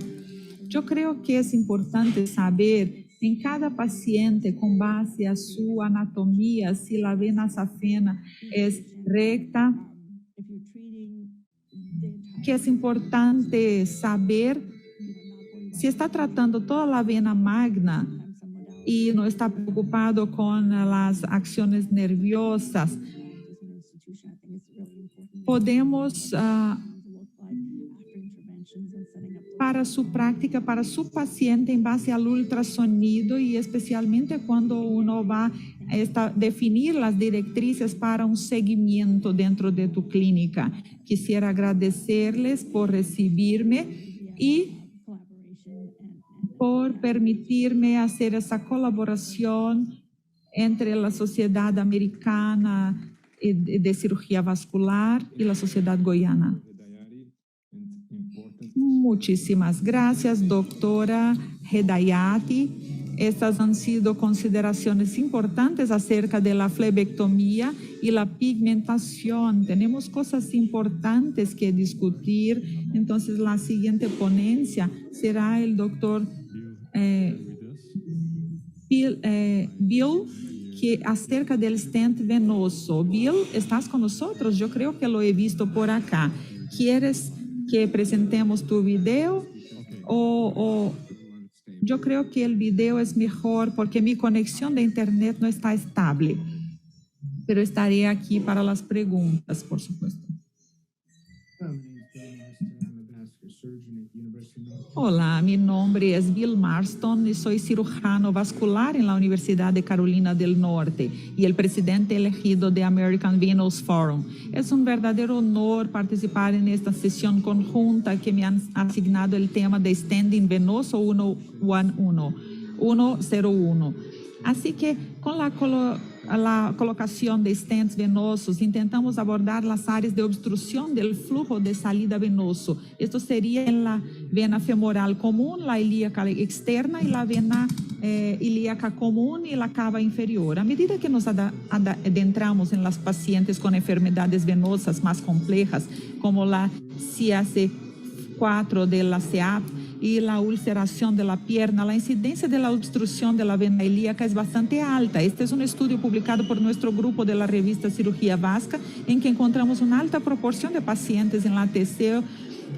Yo creo que es importante saber en cada paciente, con base a su anatomía, si la vena safena es recta, que es importante saber si está tratando toda la vena magna y no está preocupado con las acciones nerviosas. Podemos, para su práctica, para su paciente, en base al ultrasonido, y especialmente cuando uno va a definir las directrices para un seguimiento dentro de tu clínica. Quisiera agradecerles por recibirme y por permitirme hacer esa colaboración entre la Sociedad Americana de Cirugía Vascular y la Sociedad Goiana. Muchísimas gracias, doctora Hedayati. Estas han sido consideraciones importantes acerca de la flebectomía y la pigmentación. Tenemos cosas importantes que discutir. Entonces, la siguiente ponencia será el doctor Bill, que acerca del stent venoso. Bill, ¿estás con nosotros? Yo creo que lo he visto por acá. ¿Quieres que presentemos tu video? O yo creo que el video es mejor porque mi conexión de internet no está estable. Pero estaré aquí para las preguntas, por supuesto. Hola, mi nombre es Bill Marston y soy cirujano vascular en la Universidad de Carolina del Norte y el presidente elegido de American Venous Forum. Es un verdadero honor participar en esta sesión conjunta que me han asignado el tema de Stenting Venoso 101. Así que con la colocación de stents venosos, intentamos abordar las áreas de obstrucción del flujo de salida venoso. Esto sería en la vena femoral común, la ilíaca externa y la vena ilíaca común y la cava inferior. A medida que nos adentramos en las pacientes con enfermedades venosas más complejas, como la CAC4 de la CEAP, y la ulceración de la pierna, la incidencia de la obstrucción de la vena ilíaca es bastante alta. Este es un estudio publicado por nuestro grupo de la revista Cirugía Vasca, en que encontramos una alta proporción de pacientes en la TCO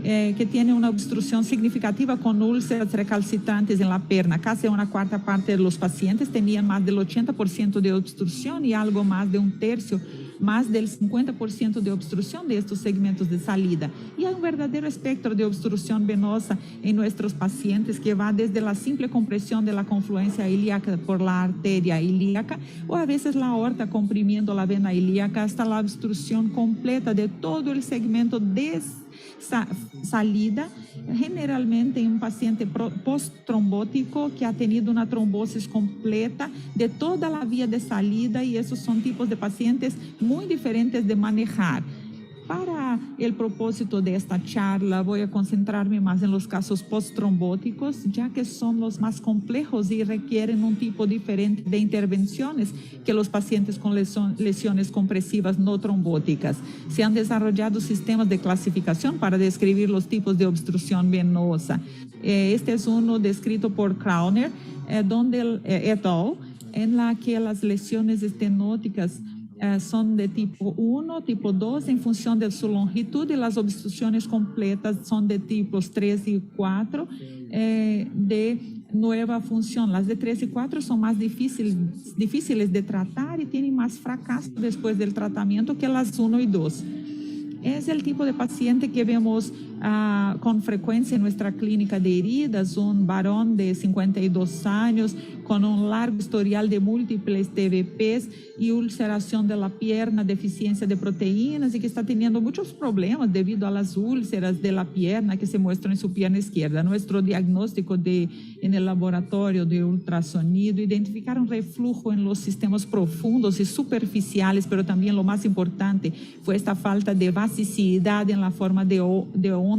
que tienen una obstrucción significativa con úlceras recalcitrantes en la pierna. Casi una cuarta parte de los pacientes tenían más del 80% de obstrucción y algo más de un tercio, más del 50% de obstrucción de estos segmentos de salida. Y hay un verdadero espectro de obstrucción venosa en nuestros pacientes que va desde la simple compresión de la confluencia ilíaca por la arteria ilíaca o a veces la aorta comprimiendo la vena ilíaca hasta la obstrucción completa de todo el segmento de salida, generalmente en un paciente post-trombótico que ha tenido una trombosis completa de toda la vía de salida, y esos son tipos de pacientes muy diferentes de manejar. Para el propósito de esta charla, voy a concentrarme más en los casos post-trombóticos, ya que son los más complejos y requieren un tipo diferente de intervenciones que los pacientes con lesiones compresivas no trombóticas. Se han desarrollado sistemas de clasificación para describir los tipos de obstrucción venosa. Este es uno descrito por Crowner, et al., en la que las lesiones estenóticas son de tipo 1, tipo 2 en función de su longitud, y las obstrucciones completas son de tipos 3 y 4 de nueva función. Las de 3 y 4 son más difíciles de tratar y tienen más fracaso después del tratamiento que las 1 y 2. Es el tipo de paciente que vemos con frecuencia en nuestra clínica de heridas, un varón de 52 años con un largo historial de múltiples TVPs y ulceración de la pierna, deficiencia de proteínas, y que está teniendo muchos problemas debido a las úlceras de la pierna que se muestran en su pierna izquierda. Nuestro diagnóstico en el laboratorio de ultrasonido identificaron reflujo en los sistemas profundos y superficiales, pero también lo más importante fue esta falta de basicidad en la forma de onda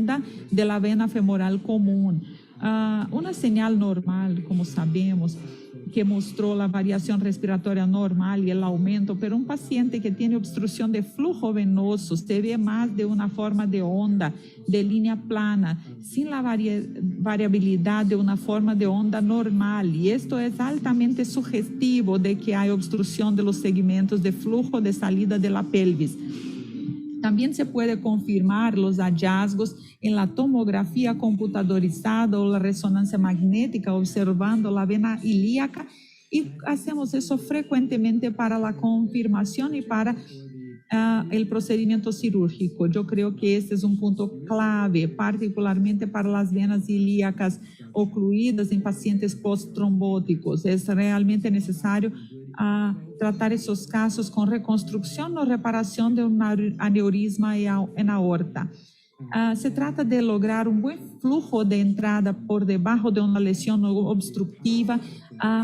de la vena femoral común. Una señal normal, como sabemos, que mostró la variación respiratoria normal y el aumento, pero un paciente que tiene obstrucción de flujo venoso se ve más de una forma de onda, de línea plana, sin la variabilidad de una forma de onda normal, y esto es altamente sugestivo de que hay obstrucción de los segmentos de flujo de salida de la pelvis. También se puede confirmar los hallazgos en la tomografía computadorizada o la resonancia magnética observando la vena ilíaca, y hacemos eso frecuentemente para la confirmación y para el procedimiento cirúrgico. Yo creo que este es un punto clave, particularmente para las venas ilíacas ocluidas en pacientes post-trombóticos. Es realmente necesario tratar esos casos con reconstrucción o reparación de un aneurisma en aorta. Se trata de lograr un buen flujo de entrada por debajo de una lesión obstructiva,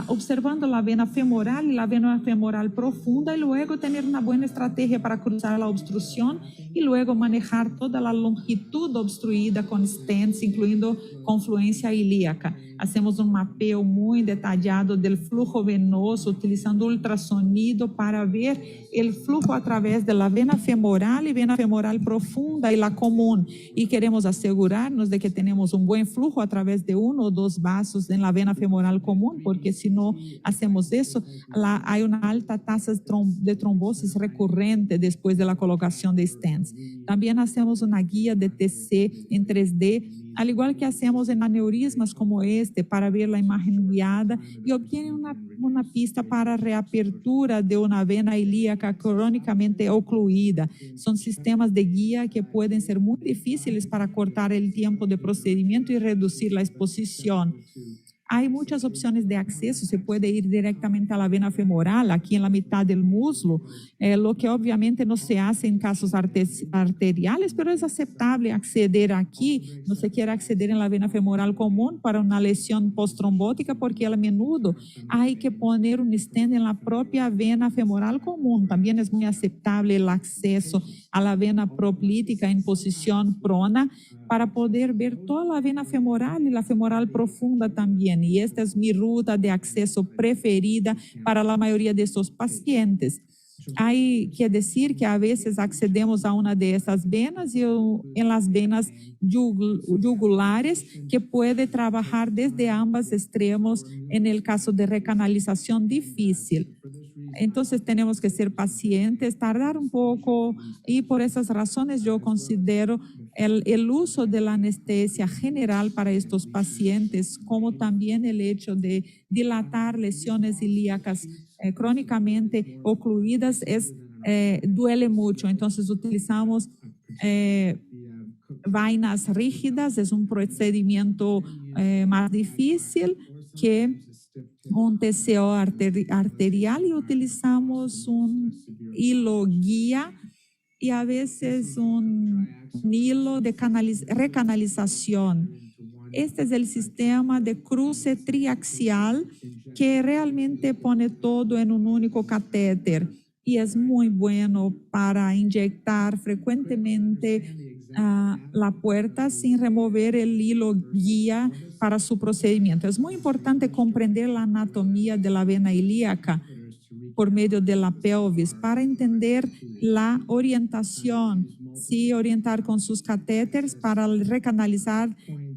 observando la vena femoral y la vena femoral profunda, y luego tener una buena estrategia para cruzar la obstrucción y luego manejar toda la longitud obstruida con stents, incluyendo confluencia ilíaca. Hacemos un mapeo muy detallado del flujo venoso, utilizando ultrasonido para ver el flujo a través de la vena femoral y vena femoral profunda y la común. Y queremos asegurarnos de que tenemos un buen flujo a través de uno o dos vasos en la vena femoral común, porque si no hacemos eso, hay una alta tasa de trombosis recurrente después de la colocación de stents. También hacemos una guía de TC en 3D, al igual que hacemos en aneurismas como este, para ver la imagen guiada y obtiene una pista para reapertura de una vena ilíaca crónicamente ocluida. Son sistemas de guía que pueden ser muy difíciles para cortar el tiempo de procedimiento y reducir la exposición. Hay muchas opciones de acceso, se puede ir directamente a la vena femoral, aquí en la mitad del muslo, lo que obviamente no se hace en casos arteriales, pero es aceptable acceder aquí. No se quiere acceder en la vena femoral común para una lesión postrombótica, porque a menudo hay que poner un stent en la propia vena femoral común. También es muy aceptable el acceso a la vena proplítica en posición prona, para poder ver toda la vena femoral y la femoral profunda también. Y esta es mi ruta de acceso preferida para la mayoría de estos pacientes. Hay que decir que a veces accedemos a una de esas venas y en las venas yugulares, que puede trabajar desde ambos extremos en el caso de recanalización difícil. Entonces tenemos que ser pacientes, tardar un poco, y por esas razones yo considero el uso de la anestesia general para estos pacientes, como también el hecho de dilatar lesiones ilíacas crónicamente ocluidas, duele mucho. Entonces utilizamos vainas rígidas, es un procedimiento más difícil que un TCO arterial, y utilizamos un hilo guía y a veces un hilo de recanalización. Este es el sistema de cruce triaxial que realmente pone todo en un único catéter y es muy bueno para inyectar frecuentemente la puerta sin remover el hilo guía para su procedimiento. Es muy importante comprender la anatomía de la vena ilíaca por medio de la pelvis para entender la orientación, sí, orientar con sus catéteres para recanalizar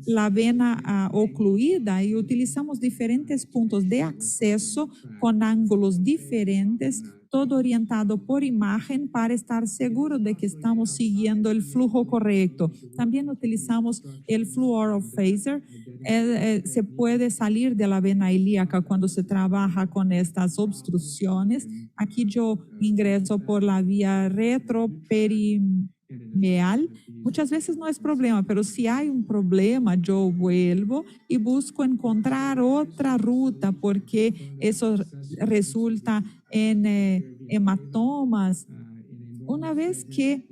la vena ocluida, y utilizamos diferentes puntos de acceso con ángulos diferentes, todo orientado por imagen para estar seguro de que estamos siguiendo el flujo correcto. También utilizamos el fluorophaser. Se puede salir de la vena ilíaca cuando se trabaja con estas obstrucciones. Aquí yo ingreso por la vía retroperineal. Muchas veces no es problema, pero si hay un problema, yo vuelvo y busco encontrar otra ruta, porque eso resulta en hematomas. Una vez que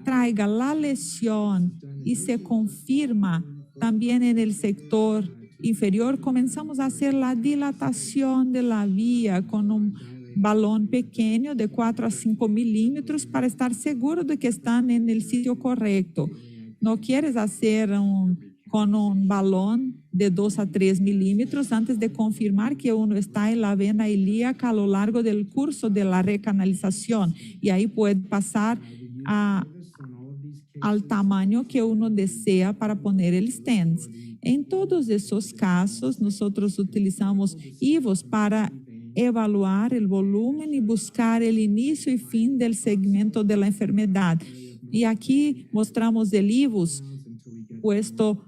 traiga la lesión y se confirma también en el sector inferior, comenzamos a hacer la dilatación de la vía con un balón pequeño de 4 a 5 milímetros para estar seguro de que están en el sitio correcto. No quieres hacer con un balón de 2 a 3 milímetros antes de confirmar que uno está en la vena ilíaca a lo largo del curso de la recanalización, y ahí puede pasar al tamaño que uno desea para poner el stent. En todos esos casos, nosotros utilizamos IVOS para evaluar el volumen y buscar el inicio y fin del segmento de la enfermedad. Y aquí mostramos el IVOS puesto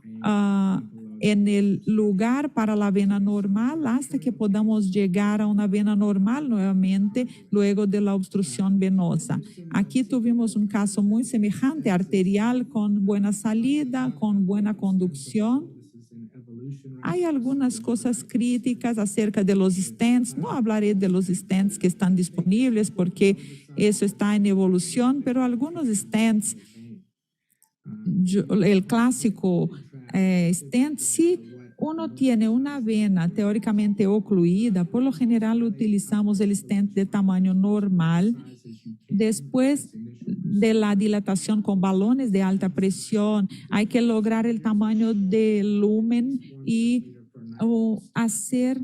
en el lugar para la vena normal hasta que podamos llegar a una vena normal nuevamente luego de la obstrucción venosa. Aquí tuvimos un caso muy semejante, arterial, con buena salida, con buena conducción. Hay algunas cosas críticas acerca de los stents. No hablaré de los stents que están disponibles porque eso está en evolución, pero algunos stents el clásico stent, si uno tiene una vena teóricamente ocluida, por lo general utilizamos el stent de tamaño normal. Después de la dilatación con balones de alta presión, hay que lograr el tamaño del lumen y hacer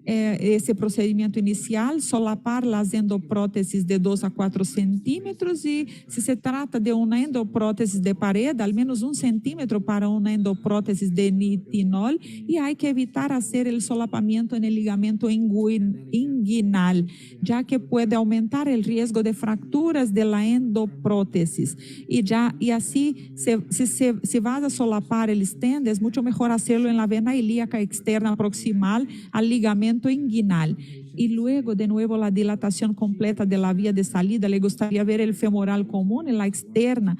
ese procedimiento inicial, solapar las endoprótesis de 2 a 4 centímetros y si se trata de una endoprótesis de pared, al menos 1 centímetro para una endoprótesis de nitinol y hay que evitar hacer el solapamiento en el ligamento inguinal, ya que puede aumentar el riesgo de fracturas de la endoprótesis y así si vas a solapar el stent es mucho mejor hacerlo en la vena ilíaca externa proximal al ligamento inguinal. Y luego, de nuevo, la dilatación completa de la vía de salida. Le gustaría ver el femoral común en la externa,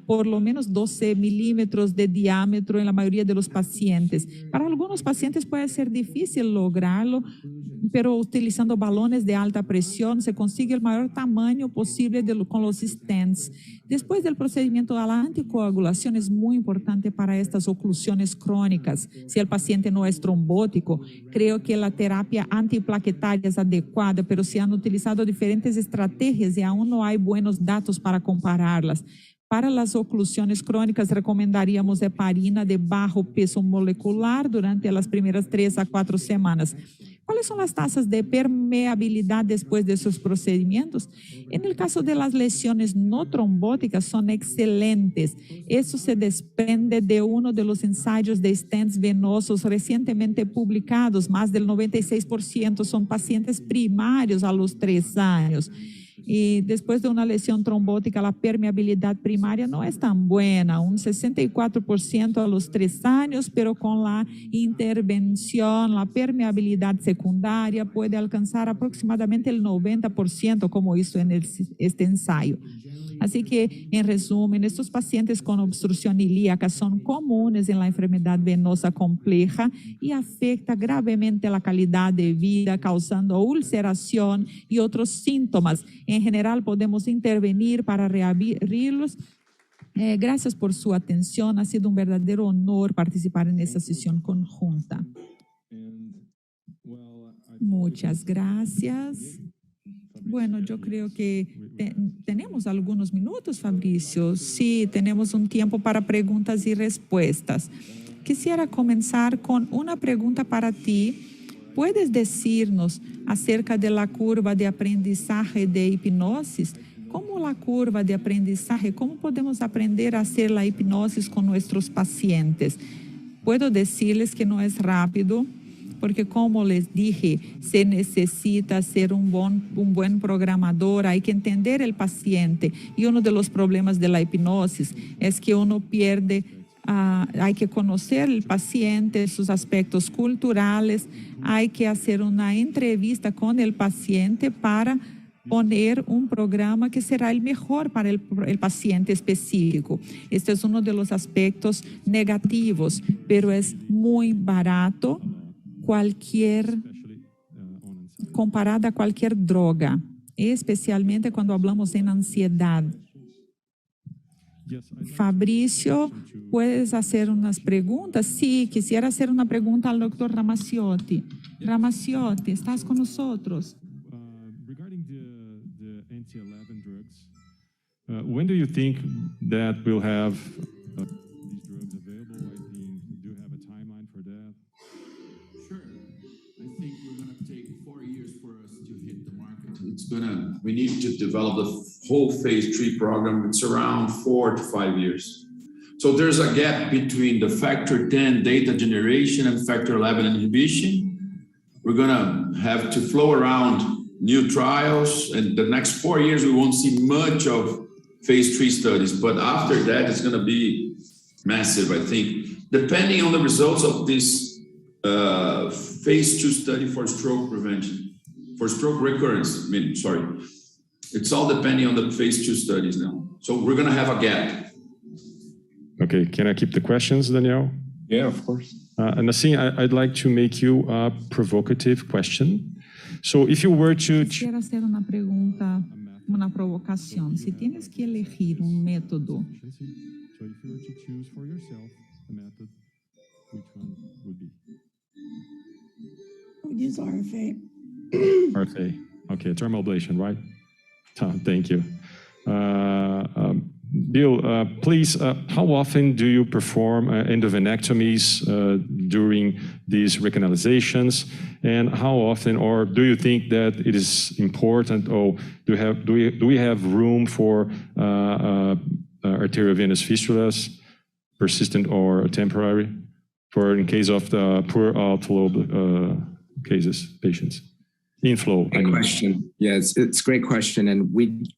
por lo menos 12 milímetros de diámetro en la mayoría de los pacientes. Para algunos pacientes puede ser difícil lograrlo, pero utilizando balones de alta presión se consigue el mayor tamaño posible con los stents. Después del procedimiento a la anticoagulación es muy importante para estas oclusiones crónicas. Si el paciente no es trombótico, creo que la terapia antiplaquetaria es adecuada, pero se han utilizado diferentes estrategias y aún no hay buenos datos para compararlas. Para las oclusiones crónicas, recomendaríamos heparina de bajo peso molecular durante las primeras 3 a 4 semanas. ¿Cuáles son las tasas de permeabilidad después de esos procedimientos? En el caso de las lesiones no trombóticas son excelentes. Eso se desprende de uno de los ensayos de stents venosos recientemente publicados. Más del 96% son pacientes primarios a los 3 años. Y después de una lesión trombótica, la permeabilidad primaria no es tan buena, un 64% a los 3 años, pero con la intervención, la permeabilidad secundaria puede alcanzar aproximadamente el 90%, como hizo en este ensayo. Así que, en resumen, estos pacientes con obstrucción ilíaca son comunes en la enfermedad venosa compleja y afecta gravemente la calidad de vida, causando ulceración y otros síntomas. En general, podemos intervenir para reabrirlos. Gracias por su atención. Ha sido un verdadero honor participar en esta sesión conjunta. Muchas gracias. Bueno, yo creo que tenemos algunos minutos, Fabricio. Sí, tenemos un tiempo para preguntas y respuestas. Quisiera comenzar con una pregunta para ti. ¿Puedes decirnos acerca de la curva de aprendizaje de hipnosis? ¿Cómo la curva de aprendizaje, cómo podemos aprender a hacer la hipnosis con nuestros pacientes? Puedo decirles que no es rápido, porque como les dije, se necesita ser un buen programador, hay que entender el paciente. Y uno de los problemas de la hipnosis es que uno pierde, hay que conocer el paciente, sus aspectos culturales, hay que hacer una entrevista con el paciente para poner un programa que será el mejor para el paciente específico. Este es uno de los aspectos negativos, pero es muy barato comparada a cualquier droga, especialmente cuando hablamos en ansiedad. Fabricio, ¿puedes hacer unas preguntas? Sí, quisiera hacer una pregunta al doctor Ramaciotti. Ramaciotti, ¿estás con nosotros? Regarding the anti-11 drugs, when do you think that we'll have these drugs available? I think, do you have a timeline for that? Sure. I think we're going to take 4 years for us to hit the market. We need to develop the whole phase 3 program. It's around 4 to 5 years. So there's a gap between the factor 10 data generation and factor 11 inhibition. We're going to have to flow around new trials, and the next 4 years we won't see much of phase 3 studies, but after that it's going to be massive, I think, depending on the results of this phase 2 study for stroke prevention, for stroke recurrence, it's all depending on the phase 2 studies now. So we're going to have a gap. Okay, can I keep the questions, Daniel? Yeah, of course. Nassim, I'd like to make you a provocative question. So if you were to Quisiera hacer una pregunta una provocación. Si tienes que elegir un método, So if you were to choose for yourself a method, which one would be? I would use RFA. RFA. Okay, thermal ablation, right? Thank you. Bill, please, how often do you perform endovенectomies during these recanalizations? And how often, or do you think that it is important, or do we have room for arteriovenous fistulas, persistent or temporary, for in case of the poor outflow cases, patients? Inflow. Great question. Yeah, it's a great question. And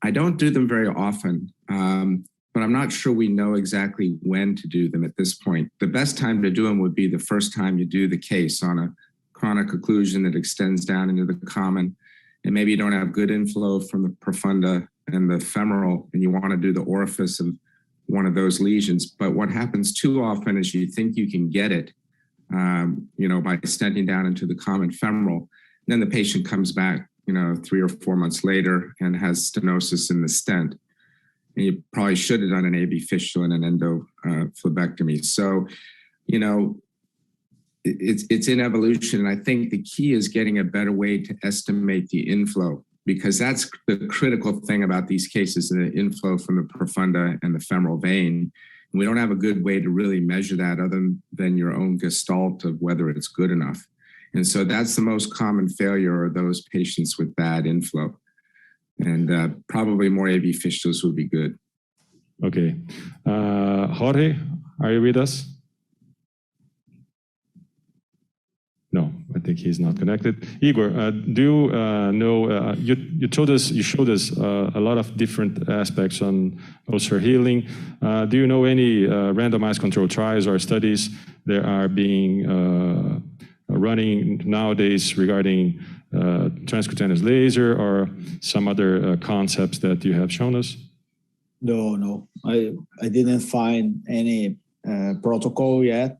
I don't do them very often, but I'm not sure we know exactly when to do them at this point. The best time to do them would be the first time you do the case on a chronic occlusion that extends down into the common, and maybe you don't have good inflow from the profunda and the femoral, and you want to do the orifice of one of those lesions. But what happens too often is you think you can get it, by stenting down into the common femoral. Then the patient comes back, 3 or 4 months later and has stenosis in the stent. And you probably should have done an AV fistula and an endophlebectomy. So, it's in evolution. And I think the key is getting a better way to estimate the inflow, because that's the critical thing about these cases, the inflow from the profunda and the femoral vein. And we don't have a good way to really measure that other than your own gestalt of whether it's good enough. And so that's the most common failure, are those patients with bad inflow. And probably more AV fistulas would be good. Okay. Jorge, are you with us? No, I think he's not connected. Igor, do you know, you showed us a lot of different aspects on ulcer healing. Do you know any randomized controlled trials or studies that are being running nowadays regarding transcutaneous laser or some other concepts that you have shown us? No, I didn't find any protocol yet.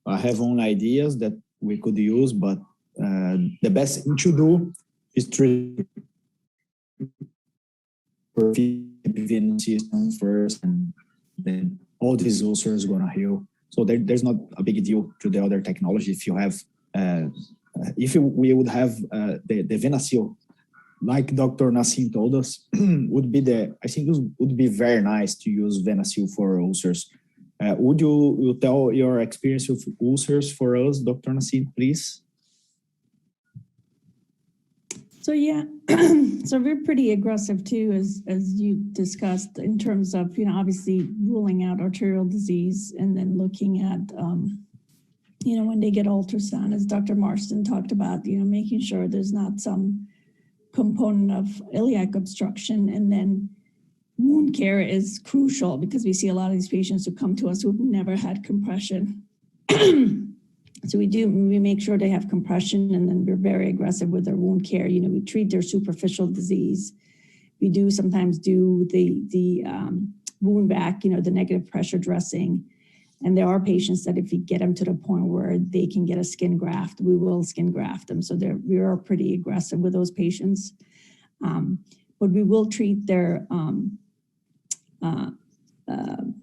I have own ideas that we could use, but the best thing to do is treat the system first, and then all these ulcers gonna heal. So there's not a big deal to the other technology. If you have, we would have the VenaSeal, like Dr. Nassim told us, I think it would be very nice to use VenaSeal for ulcers. Would you tell your experience with ulcers for us, Dr. Nassim, please? So yeah, so we're pretty aggressive too, as you discussed, in terms of, obviously ruling out arterial disease and then looking at, when they get ultrasound, as Dr. Marston talked about, making sure there's not some component of iliac obstruction. And then wound care is crucial, because we see a lot of these patients who come to us who've never had compression. So we make sure they have compression, and then we're very aggressive with their wound care. We treat their superficial disease. We do sometimes do the wound vac, the negative pressure dressing. And there are patients that if we get them to the point where they can get a skin graft, we will skin graft them. So we are pretty aggressive with those patients. But we will treat their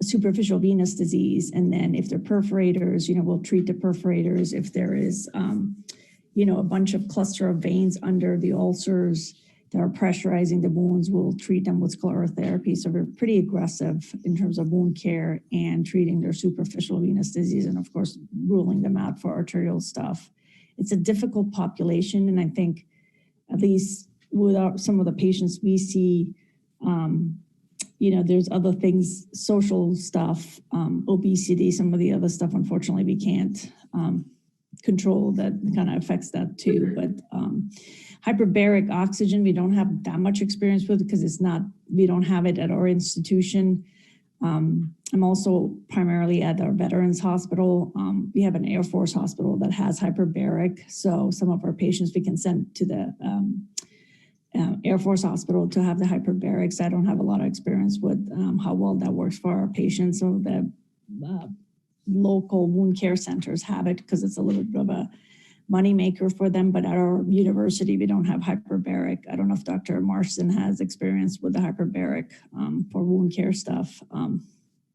superficial venous disease. And then if they're perforators, we'll treat the perforators. If there is, a bunch of cluster of veins under the ulcers that are pressurizing the wounds, we'll treat them with sclerotherapy. So we're pretty aggressive in terms of wound care and treating their superficial venous disease, and of course, ruling them out for arterial stuff. It's a difficult population. And I think, at least with some of the patients we see, there's other things, social stuff, obesity, some of the other stuff, unfortunately, we can't control, that kind of affects that too. But hyperbaric oxygen, we don't have that much experience with, because we don't have it at our institution. I'm also primarily at our Veterans Hospital. We have an Air Force hospital that has hyperbaric. So some of our patients we can send to the Air Force Hospital to have the hyperbarics. I don't have a lot of experience with how well that works for our patients. So the local wound care centers have it, because it's a little bit of moneymaker for them, but at our university, we don't have hyperbaric. I don't know if Dr. Marston has experience with the hyperbaric for wound care stuff.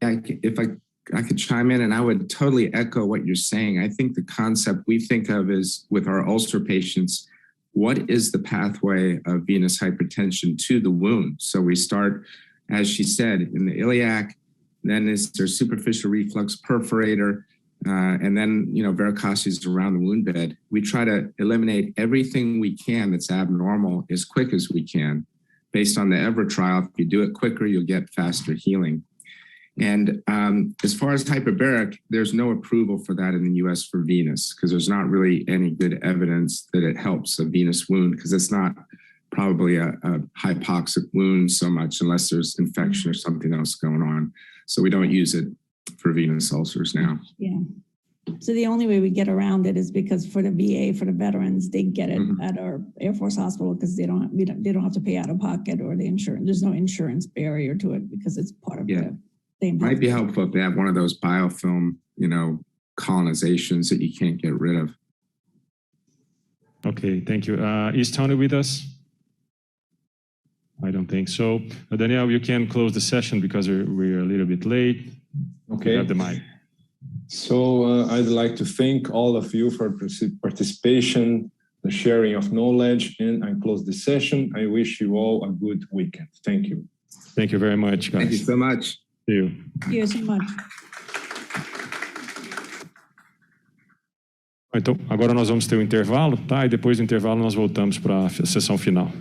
If I could chime in, and I would totally echo what you're saying. I think the concept we think of is with our ulcer patients, what is the pathway of venous hypertension to the wound? So we start, as she said, in the iliac, then is there superficial reflux perforator, and then, varicosities around the wound bed. We try to eliminate everything we can that's abnormal as quick as we can. Based on the EVER trial, if you do it quicker, you'll get faster healing. And as far as hyperbaric, there's no approval for that in the US for venous, because there's not really any good evidence that it helps a venous wound, because it's not probably a hypoxic wound so much unless there's infection or something else going on. So we don't use it for venous ulcers now. Yeah. So the only way we get around it is because for the VA, for the veterans, they get it at our Air Force hospital because they don't have to pay out of pocket, or the insurance. There's no insurance barrier to it because it's part of the same. Might be helpful if they have one of those biofilm, colonizations that you can't get rid of. Okay, thank you. Is Tony with us? I don't think so. Daniel, you can close the session because we're a little bit late. Okay. You have the mic. So I'd like to thank all of you for participation, the sharing of knowledge, and I close the session. I wish you all a good weekend. Thank you. Thank you very much, guys. Thank you so much. See you. Thank you so much. Então, agora nós vamos ter um intervalo, tá? E depois do intervalo nós voltamos para a sessão final.